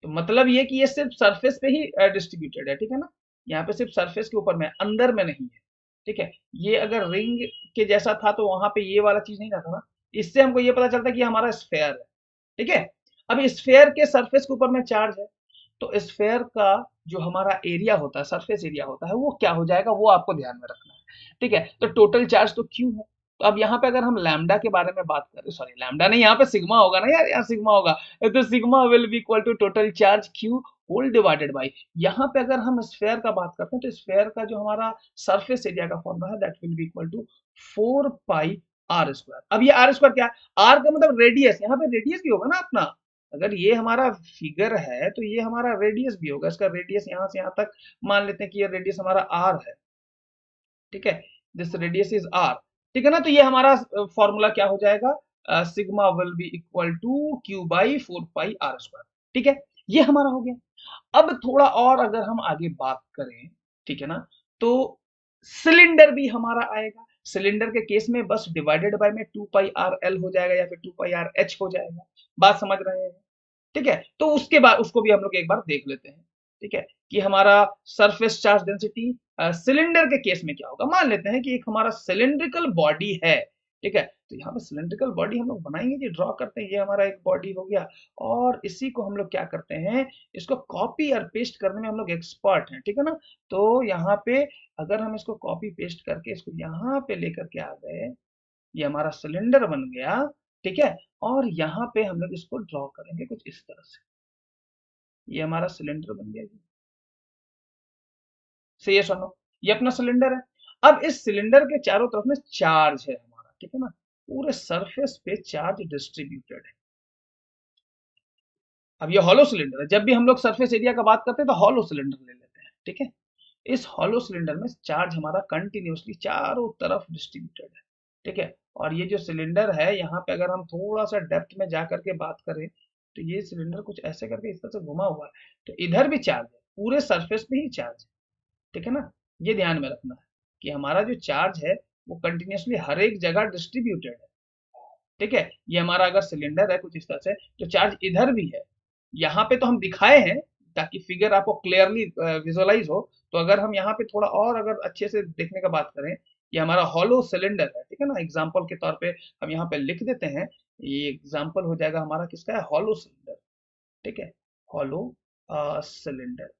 तो मतलब ये कि ये सिर्फ सरफेस पे ही डिस्ट्रीब्यूटेड है, ठीक है ना, यहाँ पे सिर्फ सरफेस के ऊपर में, अंदर में नहीं है, ठीक है। ये अगर रिंग के जैसा था तो वहां पे ये वाला चीज नहीं था ना, इससे हमको ये पता चलता है कि हमारा स्फेयर है, ठीक है। अब स्फेयर के सरफेस के ऊपर में चार्ज है, तो स्फेयर का जो हमारा एरिया होता है, सरफेस एरिया होता है, वो क्या हो जाएगा, वो आपको ध्यान में रखना है, ठीक है। तो टोटल चार्ज तो क्यू है, तो अब यहाँ पे अगर हम लैम्डा के बारे में बात करें, सॉरी लैम्डा नहीं, यहाँ पे सिग्मा होगा ना यार, यहाँ सिग्मा होगा, तो sigma will be equal to total charge Q whole divided by, यहाँ पे अगर हम स्फेयर का बात करते हैं तो स्फेयर का जो हमारा सरफेस एरिया का फॉर्मूला है that will be equal to 4 pi R square. अब ये आर स्क्वायर क्या है, आर का मतलब रेडियस, यहाँ पे रेडियस भी होगा ना अपना, अगर ये हमारा फिगर है तो ये हमारा रेडियस भी होगा, इसका रेडियस यहाँ से यहाँ तक मान लेते हैं कि ये रेडियस हमारा आर है, ठीक है, दिस रेडियस इज आर, ठीक है ना। तो ये हमारा फॉर्मूला क्या हो जाएगा, sigma will be equal to Q by 4 pi R square, ठीक है, ये हमारा हो गया। अब थोड़ा और अगर हम आगे बात करें, ठीक है ना, तो सिलेंडर भी हमारा आएगा, सिलेंडर के केस में बस डिवाइडेड बाय में 2 पाई आर एल हो जाएगा या फिर 2 पाई आर एच हो जाएगा, बात समझ रहे हैं, ठीक है। तो उसके बाद उसको भी हम लोग एक बार देख लेते हैं, ठीक है, कि हमारा सरफेस चार्ज डेंसिटी सिलेंडर के केस में क्या होगा। मान लेते हैं कि एक हमारा सिलेंड्रिकल बॉडी है, ठीक है, तो यहाँ पे सिलेंड्रिकल बॉडी हम लोग बनाएंगे जी, ड्रॉ करते हैं, ये हमारा एक बॉडी हो गया, और इसी को हम लोग क्या करते हैं, इसको कॉपी और पेस्ट करने में हम लोग एक्सपर्ट हैं, ठीक है ना। तो यहाँ पे अगर हम इसको कॉपी पेस्ट करके इसको यहाँ पे लेकर के आ गए, ये हमारा सिलेंडर बन गया, ठीक है, और यहाँ पे हम लोग इसको ड्रॉ करेंगे कुछ इस तरह से, ये हमारा सिलेंडर बन गया जी, सही है सुनो, ये अपना सिलेंडर है। अब इस सिलेंडर के चारों तरफ में चार्ज है हमारा, ठीक है ना, पूरे सरफेस पे चार्ज डिस्ट्रीब्यूटेड है। अब ये हॉलो सिलेंडर है, जब भी हम लोग सरफेस एरिया का बात करते हैं तो हॉलो सिलेंडर ले लेते हैं, ठीक है। इस हॉलो सिलेंडर में चार्ज हमारा कंटिन्यूअसली चारों तरफ डिस्ट्रीब्यूटेड है, ठीक है। और ये जो सिलेंडर है, यहाँ पे अगर हम थोड़ा सा डेप्थ में जा करके बात करें तो ये सिलेंडर कुछ ऐसे करके इस तरह से घुमा हुआ है, तो इधर भी चार्ज है, पूरे सरफेस पे ही चार्ज है, ठीक है ना। ये ध्यान में रखना है कि हमारा जो चार्ज है वो कंटिन्यूअसली हर एक जगह डिस्ट्रीब्यूटेड है, ठीक है। ये हमारा अगर सिलेंडर है कुछ इस तरह से, तो चार्ज इधर भी है, यहाँ पे तो हम दिखाए हैं ताकि फिगर आपको क्लियरली विजुअलाइज हो। तो अगर हम यहाँ पे थोड़ा और अगर अच्छे से देखने का बात करें, ये हमारा हॉलो सिलेंडर है, ठीक है ना, एग्जाम्पल के तौर पे हम यहाँ पे लिख देते हैं, ये एग्जाम्पल हो जाएगा हमारा किसका है, हॉलो सिलेंडर, ठीक है, हॉलो सिलेंडर,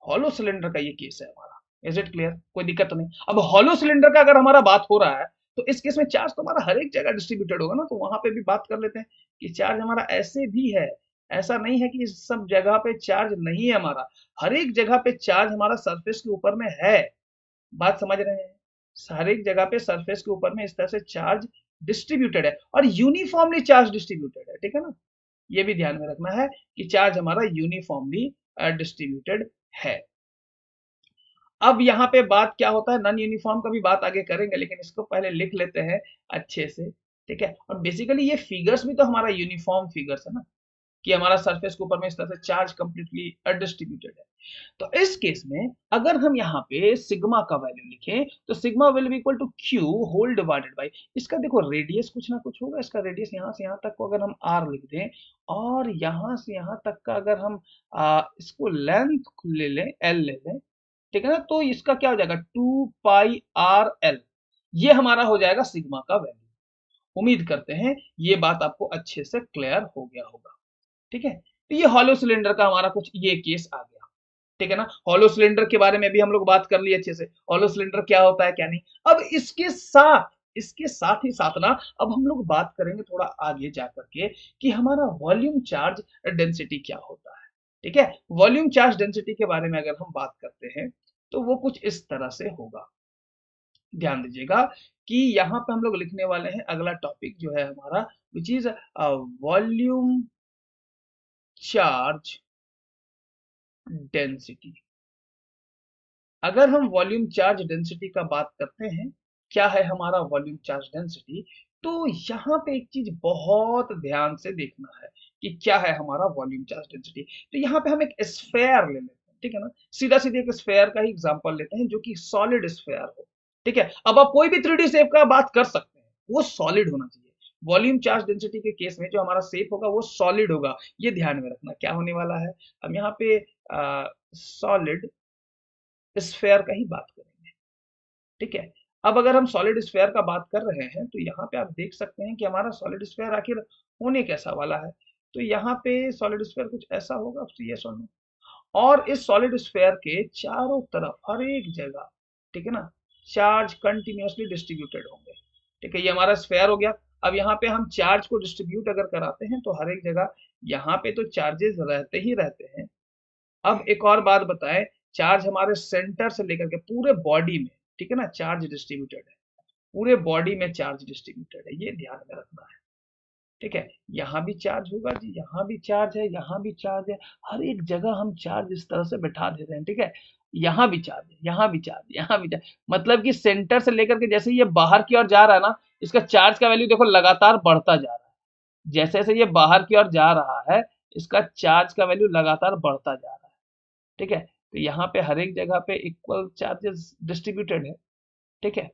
हॉलो सिलेंडर का ये केस है हमारा। इज इट क्लियर, कोई दिक्कत तो नहीं। अब हॉलो सिलेंडर का अगर हमारा बात हो रहा है तो इस केस में चार्ज तो हमारा हर एक जगह डिस्ट्रीब्यूटेड होगा ना, तो वहां पे भी बात कर लेते हैं कि चार्ज हमारा ऐसे भी है, ऐसा नहीं है कि इस सब जगह पे चार्ज नहीं है हमारा, हर एक जगह पे चार्ज हमारा सरफेस के ऊपर में है, बात समझ रहे हैं, हर एक जगह पे सरफेस के ऊपर में इस तरह से चार्ज डिस्ट्रीब्यूटेड है और यूनिफॉर्मली चार्ज डिस्ट्रीब्यूटेड है, ठीक है ना। ये भी ध्यान में रखना है कि चार्ज हमारा यूनिफॉर्मली डिस्ट्रीब्यूटेड है। अब यहाँ पे बात क्या होता है, नॉन यूनिफॉर्म का भी बात आगे करेंगे, लेकिन इसको पहले लिख लेते हैं अच्छे से, ठीक है। और बेसिकली ये फिगर्स भी तो हमारा यूनिफॉर्म फिगर्स है ना, कि हमारा सरफेस के ऊपर में इस तरह से चार्ज कंप्लीटली डिस्ट्रीब्यूटेड है। तो इस केस में अगर हम यहाँ पे सिग्मा का वैल्यू लिखें तो sigma will be equal to Q whole divided by, इसका देखो रेडियस कुछ ना कुछ होगा, इसका रेडियस यहाँ से यहाँ तक को अगर हम आर लिख दें और यहाँ से यहाँ तक का अगर हम इसको लेंथ ले लें, एल ले लें, ठीक है ना, तो इसका क्या हो जाएगा 2 पाई आर एल, ये हमारा हो जाएगा सिग्मा का वैल्यू। उम्मीद करते हैं ये बात आपको अच्छे से क्लियर हो गया होगा, ठीक है। तो ये हॉलो सिलेंडर का हमारा कुछ ये केस आ गया, ठीक है ना। हॉलो सिलेंडर के बारे में भी हम लोग बात कर लिए अच्छे से, हॉलो सिलेंडर क्या होता है क्या नहीं। अब इसके साथ इसके साथ ही साथ ना अब हम लोग बात करेंगे थोड़ा आगे जा करके कि हमारा वॉल्यूम चार्ज डेंसिटी क्या होता है। ठीक है, वॉल्यूम चार्ज डेंसिटी के बारे में अगर हम बात करते हैं तो वो कुछ इस तरह से होगा। ध्यान दीजिएगा कि यहाँ पे हम लोग लिखने वाले हैं अगला टॉपिक जो है हमारा which is volume charge density. अगर हम वॉल्यूम चार्ज डेंसिटी का बात करते हैं, क्या है हमारा वॉल्यूम चार्ज डेंसिटी, तो यहाँ पे एक चीज बहुत ध्यान से देखना है कि क्या है हमारा वॉल्यूम चार्ज डेंसिटी। तो यहाँ पे हम एक स्फेयर ले लेते हैं, ठीक है ना, सीधा सीधे एक स्फेयर का ही एग्जांपल लेते हैं जो कि सॉलिड स्फेयर हो। ठीक है, अब आप कोई भी 3D शेप का बात कर सकते हैं, वो सॉलिड होना चाहिए। वॉल्यूम चार्ज डेंसिटी के केस में जो हमारा शेप होगा वो सॉलिड होगा, ये ध्यान में रखना क्या होने वाला है। हम यहाँ पे सॉलिड स्फेयर का ही बात करेंगे। ठीक है, अब अगर हम सॉलिड स्फेयर का बात कर रहे हैं तो यहाँ पे आप देख सकते हैं कि हमारा सॉलिड स्फेयर आखिर होने कैसा वाला है। तो यहाँ पे सॉलिड स्फेयर कुछ ऐसा होगा, यस और नो। और इस सॉलिड स्फेयर के चारों तरफ हर एक जगह, ठीक है ना, चार्ज कंटिन्यूअसली डिस्ट्रीब्यूटेड होंगे। ठीक है, ये हमारा स्फेयर हो गया। अब यहाँ पे हम चार्ज को डिस्ट्रीब्यूट अगर कराते हैं तो हर एक जगह यहाँ पे तो चार्जेस रहते ही रहते हैं। अब एक और बात बताएं, चार्ज हमारे सेंटर से लेकर के पूरे बॉडी में, ठीक है ना, चार्ज डिस्ट्रीब्यूटेड है। पूरे बॉडी में चार्ज डिस्ट्रीब्यूटेड है, ये ध्यान में रखना है। ठीक है, यहाँ भी चार्ज होगा जी, यहाँ भी चार्ज है, यहाँ भी चार्ज है, हर एक जगह हम चार्ज इस तरह से बैठा दे रहे हैं। ठीक है, यहाँ भी चार्ज है, यहाँ भी चार्ज, यहाँ भी चार्ज, मतलब कि सेंटर से लेकर के जैसे ये बाहर की ओर जा रहा है ना, इसका चार्ज का वैल्यू देखो लगातार बढ़ता जा रहा है। जैसे जैसे ये बाहर की ओर जा रहा है, इसका चार्ज का वैल्यू लगातार बढ़ता जा रहा है। ठीक है, तो यहाँ पे हर एक जगह पे इक्वल चार्जेस डिस्ट्रीब्यूटेड है। ठीक है,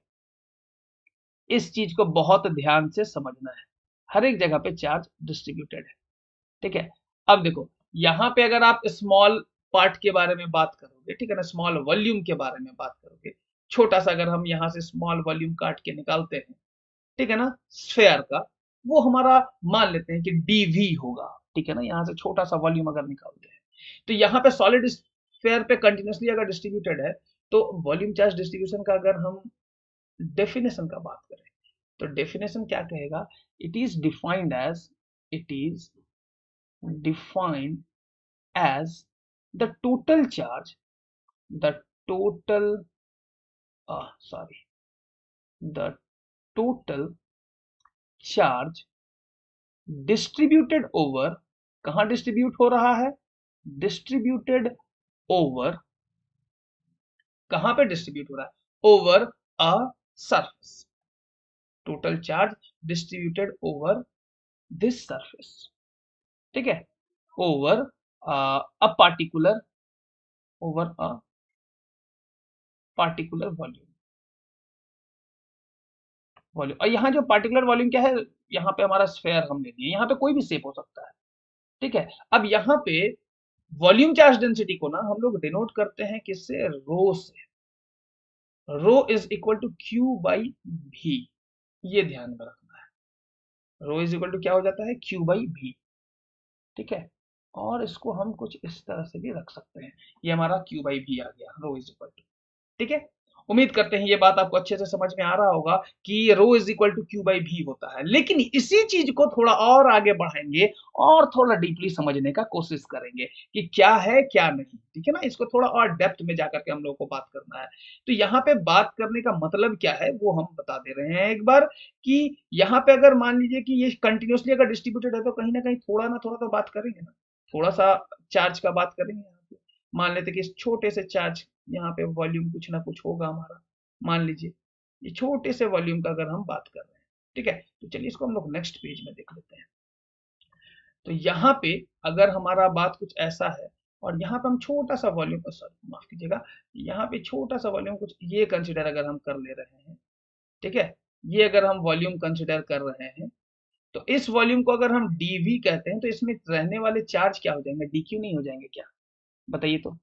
इस चीज को बहुत ध्यान से समझना है, हर एक जगह पे चार्ज डिस्ट्रीब्यूटेड है। ठीक है, अब देखो यहाँ पे अगर आप स्मॉल पार्ट के बारे में बात करोगे, ठीक है ना, स्मॉल वॉल्यूम के बारे में बात करोगे, छोटा सा अगर हम यहाँ से स्मॉल वॉल्यूम काट के निकालते हैं, ठीक है ना, स्फेयर का, वो हमारा मान लेते हैं कि डीवी होगा। ठीक है ना, यहाँ से छोटा सा वॉल्यूम अगर निकालते हैं तो यहाँ पे सॉलिड स्फेयर पे कंटिन्यूसली अगर डिस्ट्रीब्यूटेड है, तो वॉल्यूम चार्ज डिस्ट्रीब्यूशन का अगर हम डेफिनेशन का बात करें तो डेफिनेशन क्या कहेगा, it is defined as, it is defined as the total charge, the total sorry, the total charge distributed over, कहाँ डिस्ट्रीब्यूट हो रहा है, डिस्ट्रीब्यूटेड ओवर, कहाँ पे डिस्ट्रीब्यूट हो रहा है, over a surface, total charge distributed over this surface. ठीक है, over a particular, over a particular volume, volume. और यहाँ जो पार्टिकुलर वॉल्यूम क्या है, यहाँ पे हमारा स्फेयर हम ले लिए, यहाँ पे कोई भी शेप हो सकता है। ठीक है, अब यहाँ पे वॉल्यूम चार्ज डेंसिटी को ना हम लोग डिनोट करते हैं किससे, रो से। Rho is equal to Q by V, ये ध्यान में रखना है। रो इज इक्वल टू क्या हो जाता है, क्यू बाई भी। ठीक है, और इसको हम कुछ इस तरह से भी रख सकते हैं, ये हमारा क्यू बाई भी आ गया, रो इज इक्वल टू। ठीक है, उम्मीद करते हैं ये बात आपको अच्छे से समझ में आ रहा होगा कि rho is equal to Q by V होता है। लेकिन इसी चीज को थोड़ा और आगे बढ़ाएंगे और थोड़ा डीपली समझने का कोशिश करेंगे कि क्या है क्या नहीं। ठीक है ना, इसको थोड़ा और डेप्थ में जाकर के हम लोग को बात करना है। तो यहाँ पे बात करने का मतलब क्या है वो हम बता दे रहे हैं एक बार, कि यहाँ पे अगर मान लीजिए कि ये कंटिन्यूसली अगर डिस्ट्रीब्यूटेड है तो कहीं ना कहीं थोड़ा ना थोड़ा तो बात करेंगे ना, थोड़ा सा चार्ज का बात करेंगे। यहाँ पे मान लेते कि इस छोटे से चार्ज, यहाँ पे वॉल्यूम कुछ ना कुछ होगा हमारा, मान लीजिए ये छोटे से वॉल्यूम का अगर हम बात कर रहे हैं। ठीक है, तो चलिए इसको हम लोग नेक्स्ट पेज में देख लेते हैं। तो यहाँ पे अगर हमारा बात कुछ ऐसा है और यहाँ पे हम छोटा सा वॉल्यूम, सॉरी माफ कीजिएगा, यहाँ पे छोटा सा वॉल्यूम कुछ ये कंसिडर अगर हम कर ले रहे हैं, ठीक है, ये अगर हम वॉल्यूम कंसिडर कर रहे हैं, तो इस वॉल्यूम को अगर हम डीवी कहते हैं तो इसमें रहने वाले चार्ज क्या हो जाएंगे, डीक्यू नहीं हो जाएंगे क्या, बताइए तो,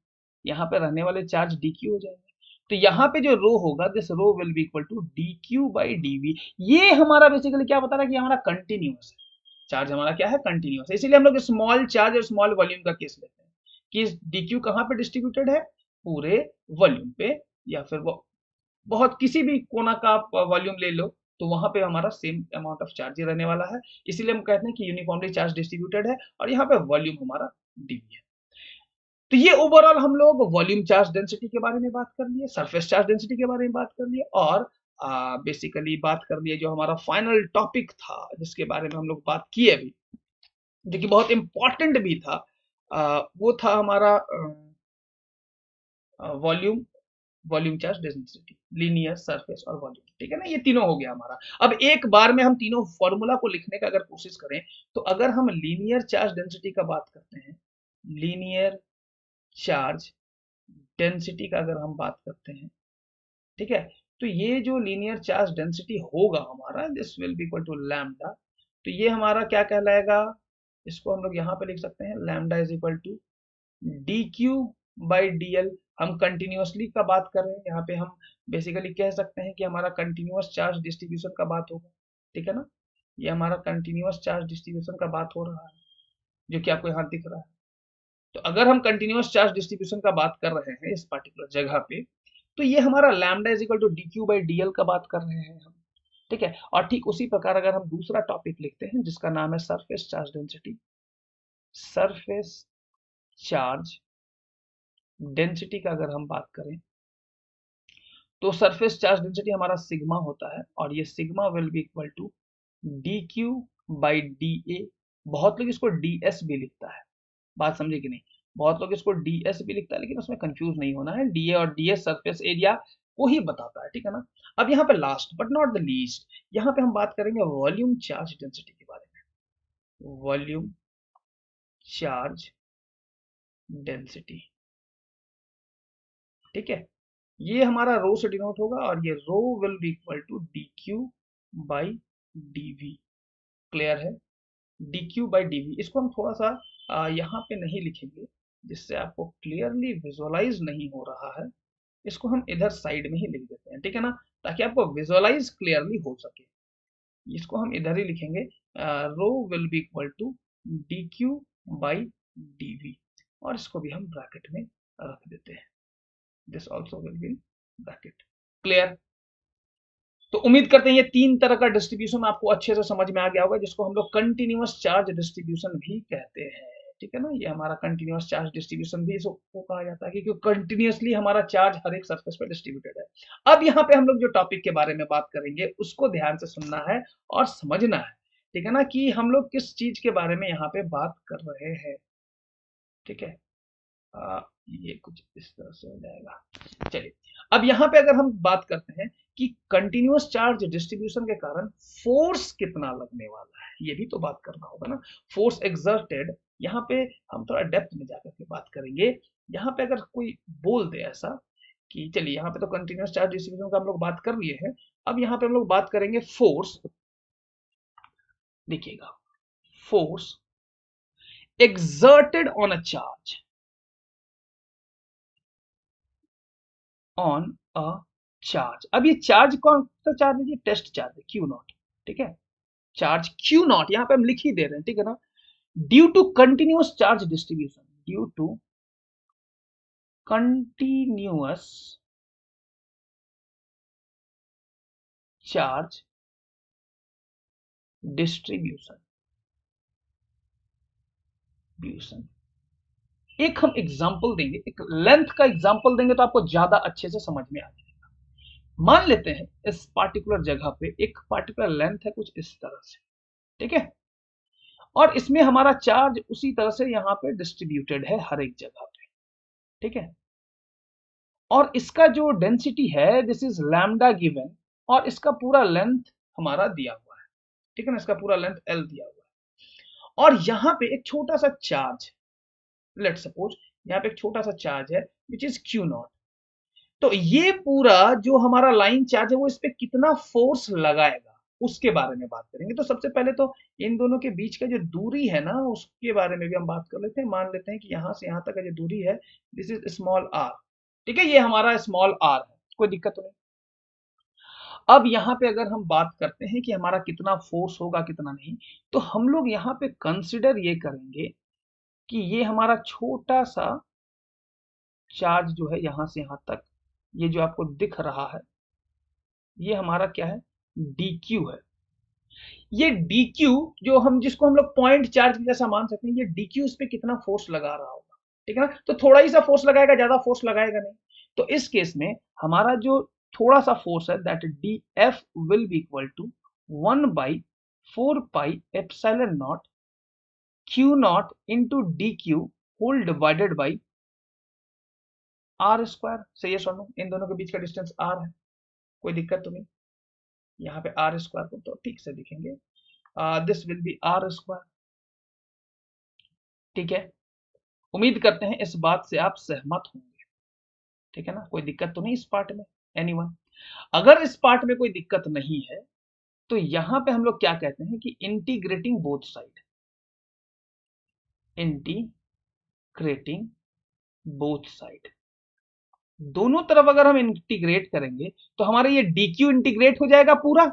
यहाँ पे रहने वाले चार्ज डीक्यू हो जाएंगे। तो यहाँ पे जो रो होगा, दिस rho will be equal to d Q by d V. ये हमारा बेसिकली क्या बता रहा है कि हमारा कंटिन्यूअस है, चार्ज हमारा क्या है, कंटिन्यूअस है। इसीलिए हम लोग स्मॉल चार्ज और स्मॉल वॉल्यूम का केस लेते हैं कि डीक्यू कहाँ पे डिस्ट्रीब्यूटेड है, पूरे वॉल्यूम पे, या फिर वो बहुत किसी भी कोना का आप वॉल्यूम ले लो, तो वहां पे हमारा सेम अमाउंट ऑफ चार्ज रहने वाला है, इसीलिए हम कहते हैं कि यूनिफॉर्मली चार्ज डिस्ट्रीब्यूटेड है, और यहाँ पे वॉल्यूम हमारा डीवी है। तो ये ओवरऑल हम लोग वॉल्यूम चार्ज डेंसिटी के बारे में बात कर लिए, सरफेस चार्ज डेंसिटी के बारे में बात कर लिए, और बेसिकली बात कर लिए जो हमारा फाइनल टॉपिक था जिसके बारे में हम लोग बात किए अभी, जो कि बहुत इंपॉर्टेंट भी था, वो था हमारा volume, volume charge density, linear, surface और वॉल्यूम। ठीक है ना, ये तीनों हो गया हमारा। अब एक बार में हम तीनों फॉर्मूला को लिखने का अगर कोशिश करें, तो अगर हम लीनियर चार्ज डेंसिटी का बात करते हैं, लीनियर चार्ज डेंसिटी का अगर हम बात करते हैं, ठीक है, तो ये जो लीनियर चार्ज डेंसिटी होगा हमारा, this will be equal to lambda. तो ये हमारा क्या कहलाएगा, इसको हम लोग यहाँ पे लिख सकते हैं, lambda is equal to D Q by d L. हम कंटिन्यूसली का बात कर रहे हैं, यहाँ पे हम बेसिकली कह सकते हैं कि हमारा कंटिन्यूस चार्ज डिस्ट्रीब्यूशन का बात होगा। ठीक है ना, ये हमारा कंटिन्यूस चार्ज डिस्ट्रीब्यूशन का बात हो रहा है, जो कि आपको यहाँ दिख रहा है। तो अगर हम कंटिन्यूस चार्ज डिस्ट्रीब्यूशन का बात कर रहे हैं इस पर्टिकुलर जगह पे, तो ये हमारा lambda is equal to D Q by d l का बात कर रहे हैं हम। ठीक है, और ठीक उसी प्रकार अगर हम दूसरा टॉपिक लिखते हैं जिसका नाम है surface charge density, surface charge density का अगर हम बात करें, तो सरफेस चार्ज डेंसिटी हमारा सिग्मा होता है, और ये sigma will be equal to D Q by d a. बहुत लोग इसको डी एस भी लिखता है, बात समझे कि नहीं, बहुत लोग इसको डी एस भी लिखता है, लेकिन उसमें कंफ्यूज नहीं होना है, डी ए और डी एस सरफेस एरिया को ही बताता है। ठीक है ना, अब यहाँ पे last but not the least, यहाँ पे हम बात करेंगे वॉल्यूम चार्ज डेंसिटी के बारे में, वॉल्यूम चार्ज डेंसिटी। ठीक है, ये हमारा रो से डिनोट होगा, और ये rho will be equal to D Q by D V. Clear है, D Q by D V. इसको हम थोड़ा सा यहाँ पे नहीं लिखेंगे, जिससे आपको क्लियरली विजुअलाइज नहीं हो रहा है, इसको हम इधर साइड में ही लिख देते हैं। ठीक है ना, ताकि आपको विजुअलाइज क्लियरली हो सके, इसको हम इधर ही लिखेंगे, rho will be equal to D Q by D V, और इसको भी हम ब्रैकेट में रख देते हैं, this also will be bracket. Clear, तो उम्मीद करते हैं ये तीन तरह का डिस्ट्रीब्यूशन आपको अच्छे से समझ में आ गया होगा, जिसको हम लोग कंटिन्यूअस चार्ज डिस्ट्रीब्यूशन भी कहते हैं। ठीक है ना, ये हमारा कंटिन्यूअस चार्ज डिस्ट्रीब्यूशन भी इसको कहा जाता है, क्योंकि कंटिन्यूअसली हमारा चार्ज हर एक सरफेस पर डिस्ट्रीब्यूटेड है। अब यहाँ पे हम लोग जो टॉपिक के बारे में बात करेंगे उसको ध्यान से सुनना है और समझना है। ठीक है ना, कि हम लोग किस चीज के बारे में यहाँ पे बात कर रहे हैं। ठीक है, ये कुछ इस तरह से हो जाएगा। चलिए, अब यहाँ पे अगर हम बात करते हैं कि कंटिन्यूअस चार्ज डिस्ट्रीब्यूशन के कारण फोर्स कितना लगने वाला है, ये भी तो बात करना होगा ना, फोर्स एक्सर्टेड। यहाँ पे हम थोड़ा डेप्थ में जाकर के बात करेंगे। यहाँ पे अगर कोई बोल दे ऐसा कि चलिए, यहाँ पे तो कंटिन्यूअस चार्ज डिस्ट्रीब्यूशन का हम लोग बात कर लिए हैं, अब यहाँ पे हम लोग बात करेंगे फोर्स। देखिएगा, force exerted on a charge, on a charge. अब ये चार्ज कौन सा चार्ज है, ये टेस्ट चार्ज है, क्यू नॉट। ठीक है, चार्ज क्यू नॉट यहाँ पे हम लिख ही दे रहे हैं। ठीक है ना, due to continuous charge distribution, due to continuous charge distribution, एक हम एग्जांपल देंगे, एक लेंथ का एग्जांपल देंगे तो आपको ज्यादा अच्छे से समझ में आ जाएगा। मान लेते हैं इस पार्टिकुलर जगह पे एक पार्टिकुलर लेंथ है कुछ इस तरह से। ठीक है, और इसमें हमारा चार्ज उसी तरह से यहाँ पे डिस्ट्रीब्यूटेड है हर एक जगह पे। ठीक है, और इसका जो डेंसिटी है दिस इज लैम्डा गिवन, और इसका पूरा लेंथ हमारा दिया हुआ है। ठीक है ना, इसका पूरा लेंथ एल दिया हुआ है, और यहाँ पे एक छोटा सा चार्ज, लेट सपोज यहाँ पे एक छोटा सा चार्ज है विच इज क्यू नॉट। तो ये पूरा जो हमारा लाइन चार्ज है वो इस पे कितना फोर्स लगाएगा उसके बारे में बात करेंगे। तो सबसे पहले तो इन दोनों के बीच का जो दूरी है ना उसके बारे में भी हम बात कर लेते हैं। मान लेते हैं कि यहाँ से यहाँ तक का जो दूरी है दिस इज स्मॉल आर। ठीक है, ये हमारा स्मॉल आर है, कोई दिक्कत तो नहीं। अब यहाँ पे अगर हम बात करते हैं कि हमारा कितना फोर्स होगा कितना नहीं, तो हम लोग यहाँ पे कंसिडर ये करेंगे कि ये हमारा छोटा सा चार्ज जो है यहाँ से यहाँ तक, ये जो आपको दिख रहा है ये हमारा क्या है, dq है। ये dq जो जिसको हम लोग पॉइंट चार्ज जैसा मान सकते हैं, ये dq इस पे कितना फोर्स लगा रहा होगा, ठीक है ना। तो थोड़ा ही सा फोर्स लगाएगा, ज्यादा फोर्स लगाएगा नहीं। तो इस केस में हमारा जो थोड़ा सा फोर्स है, that df will be equal to 1/4πε0 q naught into dq whole divided by r square. सही है सोनू, इन दोनों के बीच का डिस्टेंस r है, कोई दिक्कत तो नहीं। यहाँ पे r स्क्वायर को तो ठीक से लिखेंगे, this will B r square, ठीक है। उम्मीद करते हैं इस बात से आप सहमत होंगे, ठीक है ना, कोई दिक्कत तो नहीं इस पार्ट में एनीवन। अगर इस पार्ट में कोई दिक्कत नहीं है तो यहां पे हम लोग क्या कहते हैं कि integrating both side, integrating both side, दोनों तरफ अगर हम इंटीग्रेट करेंगे तो हमारा ये dq इंटीग्रेट हो जाएगा पूरा,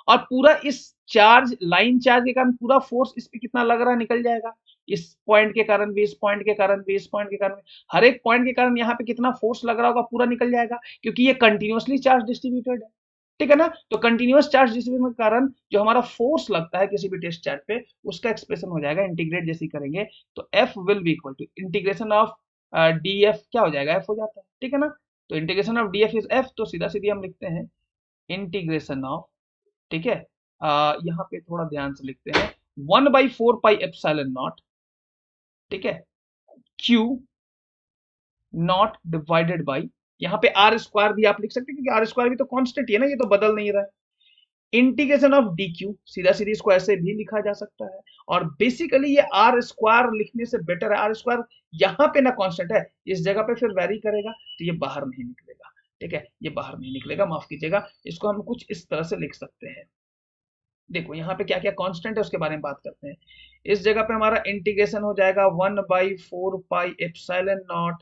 और पूरा इस चार्ज, लाइन चार्ज के कारण पूरा फोर्स इस पे कितना लग रहा है निकल जाएगा। इस पॉइंट के कारण भी, इस पॉइंट के कारण भी, इस पॉइंट के कारण भी, हर एक पॉइंट के कारण यहाँ पे कितना फोर्स लग रहा होगा पूरा निकल जाएगा, क्योंकि ये कंटिन्यूअसली चार्ज डिस्ट्रीब्यूटेड है, ठीक है ना। तो कंटिन्यूअस चार्ज डिस्ट्रीब्यूशन के कारण जो हमारा फोर्स लगता है किसी भी टेस्ट चार्ज पे, उसका एक्सप्रेशन हो जाएगा इंटीग्रेट जैसे करेंगे तो f will be equal to integration of d f, क्या हो जाएगा, एफ हो जाता है, ठीक है ना। तो integration of d F is F, तो सीधा सीधी हम लिखते हैं इंटीग्रेशन ऑफ, ठीक है, यहाँ पे थोड़ा ध्यान से लिखते हैं 1/4πε0, ठीक है, क्यू नॉट डिवाइडेड बाई, यहाँ पे आर स्क्वायर भी आप लिख सकते हैं क्योंकि आर स्क्वायर भी तो कांस्टेंट ही है ना, ये तो बदल नहीं रहा है। इंटीग्रेशन ऑफ डी क्यू, सीधा सीधी इसको ऐसे भी लिखा जा सकता है, और बेसिकली ये आर स्क्वायर लिखने से बेटर है। आर स्क्वायर यहाँ पे ना कांस्टेंट है, इस जगह पे फिर वेरी करेगा तो ये बाहर नहीं निकलेगा, ठीक है, ये बाहर नहीं निकलेगा, माफ कीजिएगा। इसको हम कुछ इस तरह से लिख सकते हैं, देखो यहाँ पे क्या क्या कांस्टेंट है उसके बारे में बात करते हैं। इस जगह पे हमारा इंटीग्रेशन हो जाएगा 1/4πε0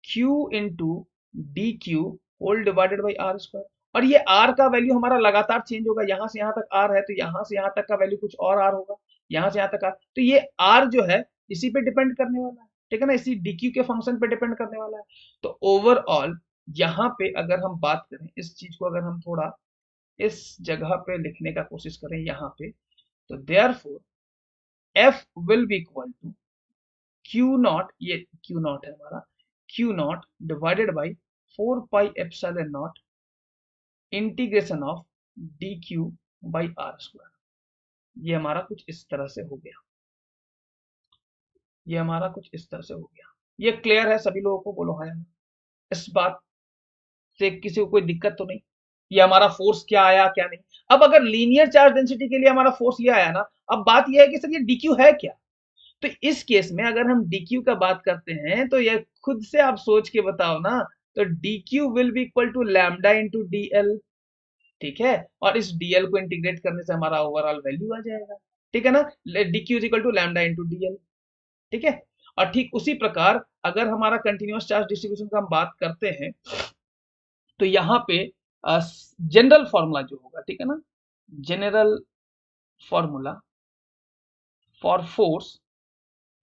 q into d q whole divided by are square, और ये r का वैल्यू हमारा लगातार चेंज होगा, यहां से यहां तक r है तो यहां से यहां तक का वैल्यू कुछ और r होगा, यहां से यहां तक r, तो ये r जो है इसी पे डिपेंड करने वाला है, ठीक है ना, इसी dq के फंक्शन पे डिपेंड करने वाला है। तो ओवरऑल यहाँ पे अगर हम बात करें इस चीज को, अगर हम थोड़ा इस जगह पे लिखने का कोशिश करें यहाँ पे, तो therefore f will be equal to q naught, ये q नॉट है हमारा, q naught divided by 4πε0 integration of D Q by are square. ये हमारा कुछ इस तरह से हो गया, ये हमारा कुछ इस तरह से हो गया। ये क्लियर है सभी लोगों को, बोलो हाँ या ना, इस बात से किसी को कोई दिक्कत तो नहीं। ये हमारा फोर्स क्या आया क्या नहीं। अब अगर लीनियर चार्ज डेंसिटी के लिए हमारा फोर्स ये आया ना, अब बात ये है कि सर ये डीक्यू है क्या। तो इस केस में अगर हम dq का बात करते हैं तो ये खुद से आप सोच के बताओ ना, तो dq will be equal to lambda into dl, ठीक है, और इस dl को इंटीग्रेट करने से हमारा ओवरऑल वैल्यू आ जाएगा, ठीक है ना, dq is equal to lambda into dl, ठीक है। और ठीक उसी प्रकार अगर हमारा कंटिन्यूअस चार्ज डिस्ट्रीब्यूशन का हम बात करते हैं तो यहाँ पे जनरल फॉर्मूला जो होगा, ठीक है ना, जनरल फॉर्मूला फॉर फोर्स,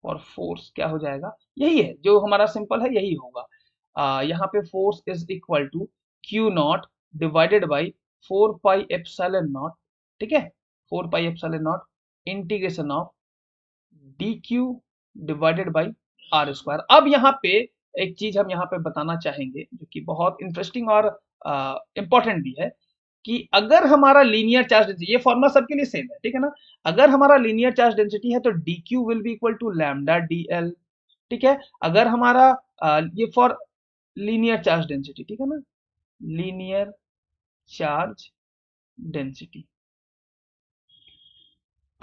और फोर्स क्या हो जाएगा, यही है जो हमारा सिंपल है, यही होगा। यहाँ पे force is equal to Q naught divided by 4πε0, ठीक है, 4πε0 integration of D Q divided by are square. अब यहाँ पे एक चीज हम यहाँ पे बताना चाहेंगे जो कि बहुत इंटरेस्टिंग और इंपॉर्टेंट भी है, कि अगर हमारा लीनियर चार्ज डेंसिटी, ये फॉर्मूला सबके लिए सेम है, ठीक है ना, अगर हमारा लीनियर चार्ज डेंसिटी है तो dq will be equal to lambda dl, ठीक है। अगर हमारा ये फॉर लीनियर चार्ज डेंसिटी, ठीक है ना, लीनियर चार्ज डेंसिटी,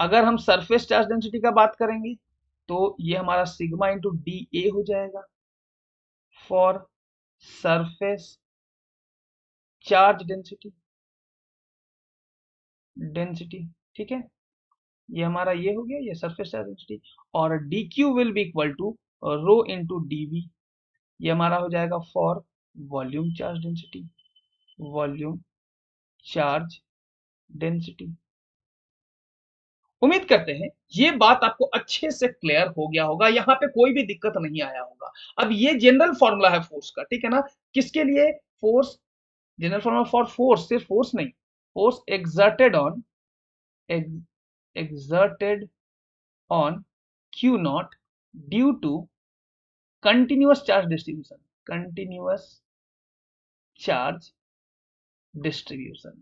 अगर हम सरफेस चार्ज डेंसिटी का बात करेंगे तो ये हमारा सिग्मा इंटू डी ए हो जाएगा फॉर सरफेस चार्ज डेंसिटी, ठीक है, ये हमारा ये हो गया, ये सरफेस चार्ज डेंसिटी, और dq will be equal to rho into dv, ये हमारा हो जाएगा for volume charge density, volume charge density. उम्मीद करते हैं ये बात आपको अच्छे से क्लियर हो गया होगा, यहाँ पे कोई भी दिक्कत नहीं आया होगा। अब ये जनरल फॉर्मूला है फोर्स का, ठीक है ना, किसके लिए, force, general formula for force, सिर्फ फोर्स नहीं, force exerted on Q naught due to continuous charge distribution।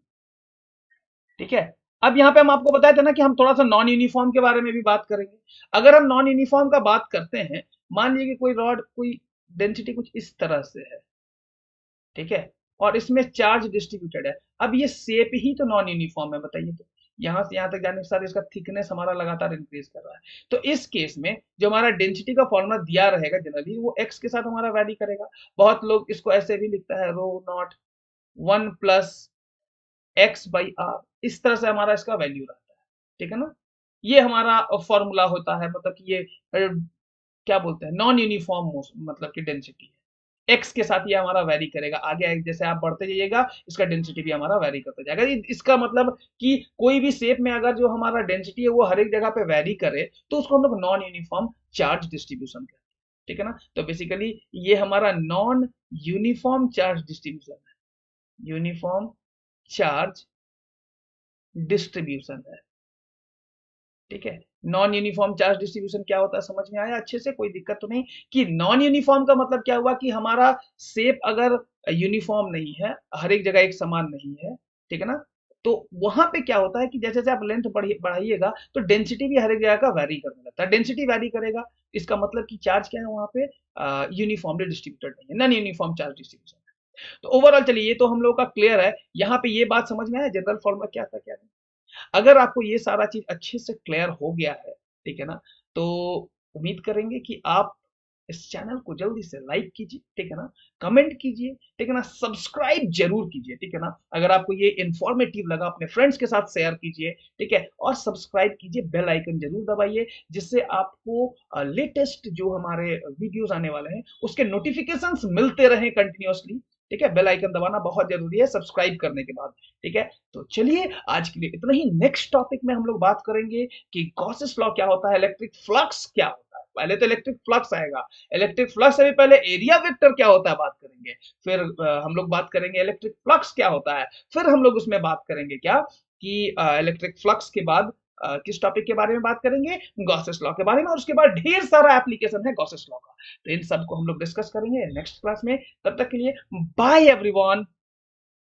ठीक है। अब यहाँ पे हम आपको बताए थे ना कि हम थोड़ा सा नॉन यूनिफॉर्म के बारे में भी बात करेंगे। अगर हम नॉन यूनिफॉर्म का बात करते हैं, मान लीजिए कि कोई रॉड, कोई डेंसिटी कुछ इस तरह से है, ठीक है, और इसमें चार्ज डिस्ट्रीब्यूटेड है। अब ये शेप ही तो नॉन यूनिफॉर्म है, बताइए तो। यहां से यहां तक जाने के साथ इसका थिकनेस हमारा लगातार इंक्रीज कर रहा है। तो इस केस में जो हमारा डेंसिटी का फॉर्मूला दिया रहेगा जनरली, वो एक्स के साथ हमारा वैरी करेगा। बहुत लोग इसको ऐसे भी लिखता है, रो नॉट 1+x/r, इस तरह से हमारा इसका वैल्यू रहता है। ठीक है ना। ये हमारा फॉर्मूला होता है, मतलब कि ये क्या बोलते हैं, नॉन यूनिफॉर्म मतलब कि डेंसिटी है। एक्स के साथ ये हमारा वेरी करेगा। आगे जैसे आप बढ़ते जाइएगा, इसका डेंसिटी भी हमारा वेरी करता जाएगा। इसका मतलब कि कोई भी शेप में अगर जो हमारा डेंसिटी है वो हर एक जगह पे वेरी करे, तो उसको हम लोग नॉन यूनिफॉर्म चार्ज डिस्ट्रीब्यूशन कहते हैं। ठीक है ना। तो बेसिकली ये हमारा नॉन यूनिफॉर्म चार्ज डिस्ट्रीब्यूशन है, यूनिफॉर्म चार्ज डिस्ट्रीब्यूशन है। ठीक है। नॉन यूनिफॉर्म चार्ज डिस्ट्रीब्यूशन क्या होता है, समझ में आया अच्छे से, कोई दिक्कत तो नहीं। कि नॉन यूनिफॉर्म का मतलब क्या हुआ कि हमारा शेप अगर यूनिफॉर्म नहीं है, हर एक जगह एक समान नहीं है, ठीक है ना, तो वहां पे क्या होता है कि जैसे जैसे आप लेंथ बढ़ाइएगा तो डेंसिटी भी हर एक जगह का वैरी करने लगता है। डेंसिटी वैरी करेगा, इसका मतलब कि चार्ज क्या है वहां पे, यूनिफॉर्मली डिस्ट्रीब्यूटेड नहीं है, नॉन यूनिफॉर्म चार्ज डिस्ट्रीब्यूशन। तो ओवरऑल चलिए, ये तो हम लोग का क्लियर है। यहाँ पे ये बात समझ में आया जनरल फॉर्मूला क्या था क्या नहीं। अगर आपको ये सारा चीज अच्छे से क्लियर हो गया है, ठीक है ना, तो उम्मीद करेंगे कि आप इस चैनल को जल्दी से लाइक कीजिए, ठीक है ना, कमेंट कीजिए, ठीक है ना, सब्सक्राइब जरूर कीजिए, ठीक है ना। अगर आपको ये इंफॉर्मेटिव लगा, अपने फ्रेंड्स के साथ शेयर कीजिए, ठीक है, और सब्सक्राइब कीजिए, बेल आइकन जरूर दबाइए, जिससे आपको लेटेस्ट जो हमारे वीडियोस आने वाले हैं उसके नोटिफिकेशंस मिलते रहें कंटिन्यूअसली। ठीक है, बेल आइकन दबाना बहुत जरूरी है सब्सक्राइब करने के बाद। ठीक है, तो चलिए आज के लिए इतना ही। नेक्स्ट टॉपिक में हम लोग बात करेंगे कि गॉसेस लॉ क्या होता है, इलेक्ट्रिक फ्लक्स क्या होता है। पहले तो इलेक्ट्रिक फ्लक्स आएगा, इलेक्ट्रिक फ्लक्स से भी पहले एरिया वेक्टर क्या होता है बात करेंगे। फिर हम लोग बात करेंगे इलेक्ट्रिक फ्लक्स क्या होता है। फिर हम लोग उसमें बात करेंगे क्या कि इलेक्ट्रिक फ्लक्स के बाद किस टॉपिक के बारे में बात करेंगे, गॉसेस लॉ के बारे में, और उसके बाद ढेर सारा एप्लीकेशन है गॉसेस लॉ का। तो इन सबको हम लोग डिस्कस करेंगे नेक्स्ट क्लास में। तब तक के लिए बाय एवरीवन।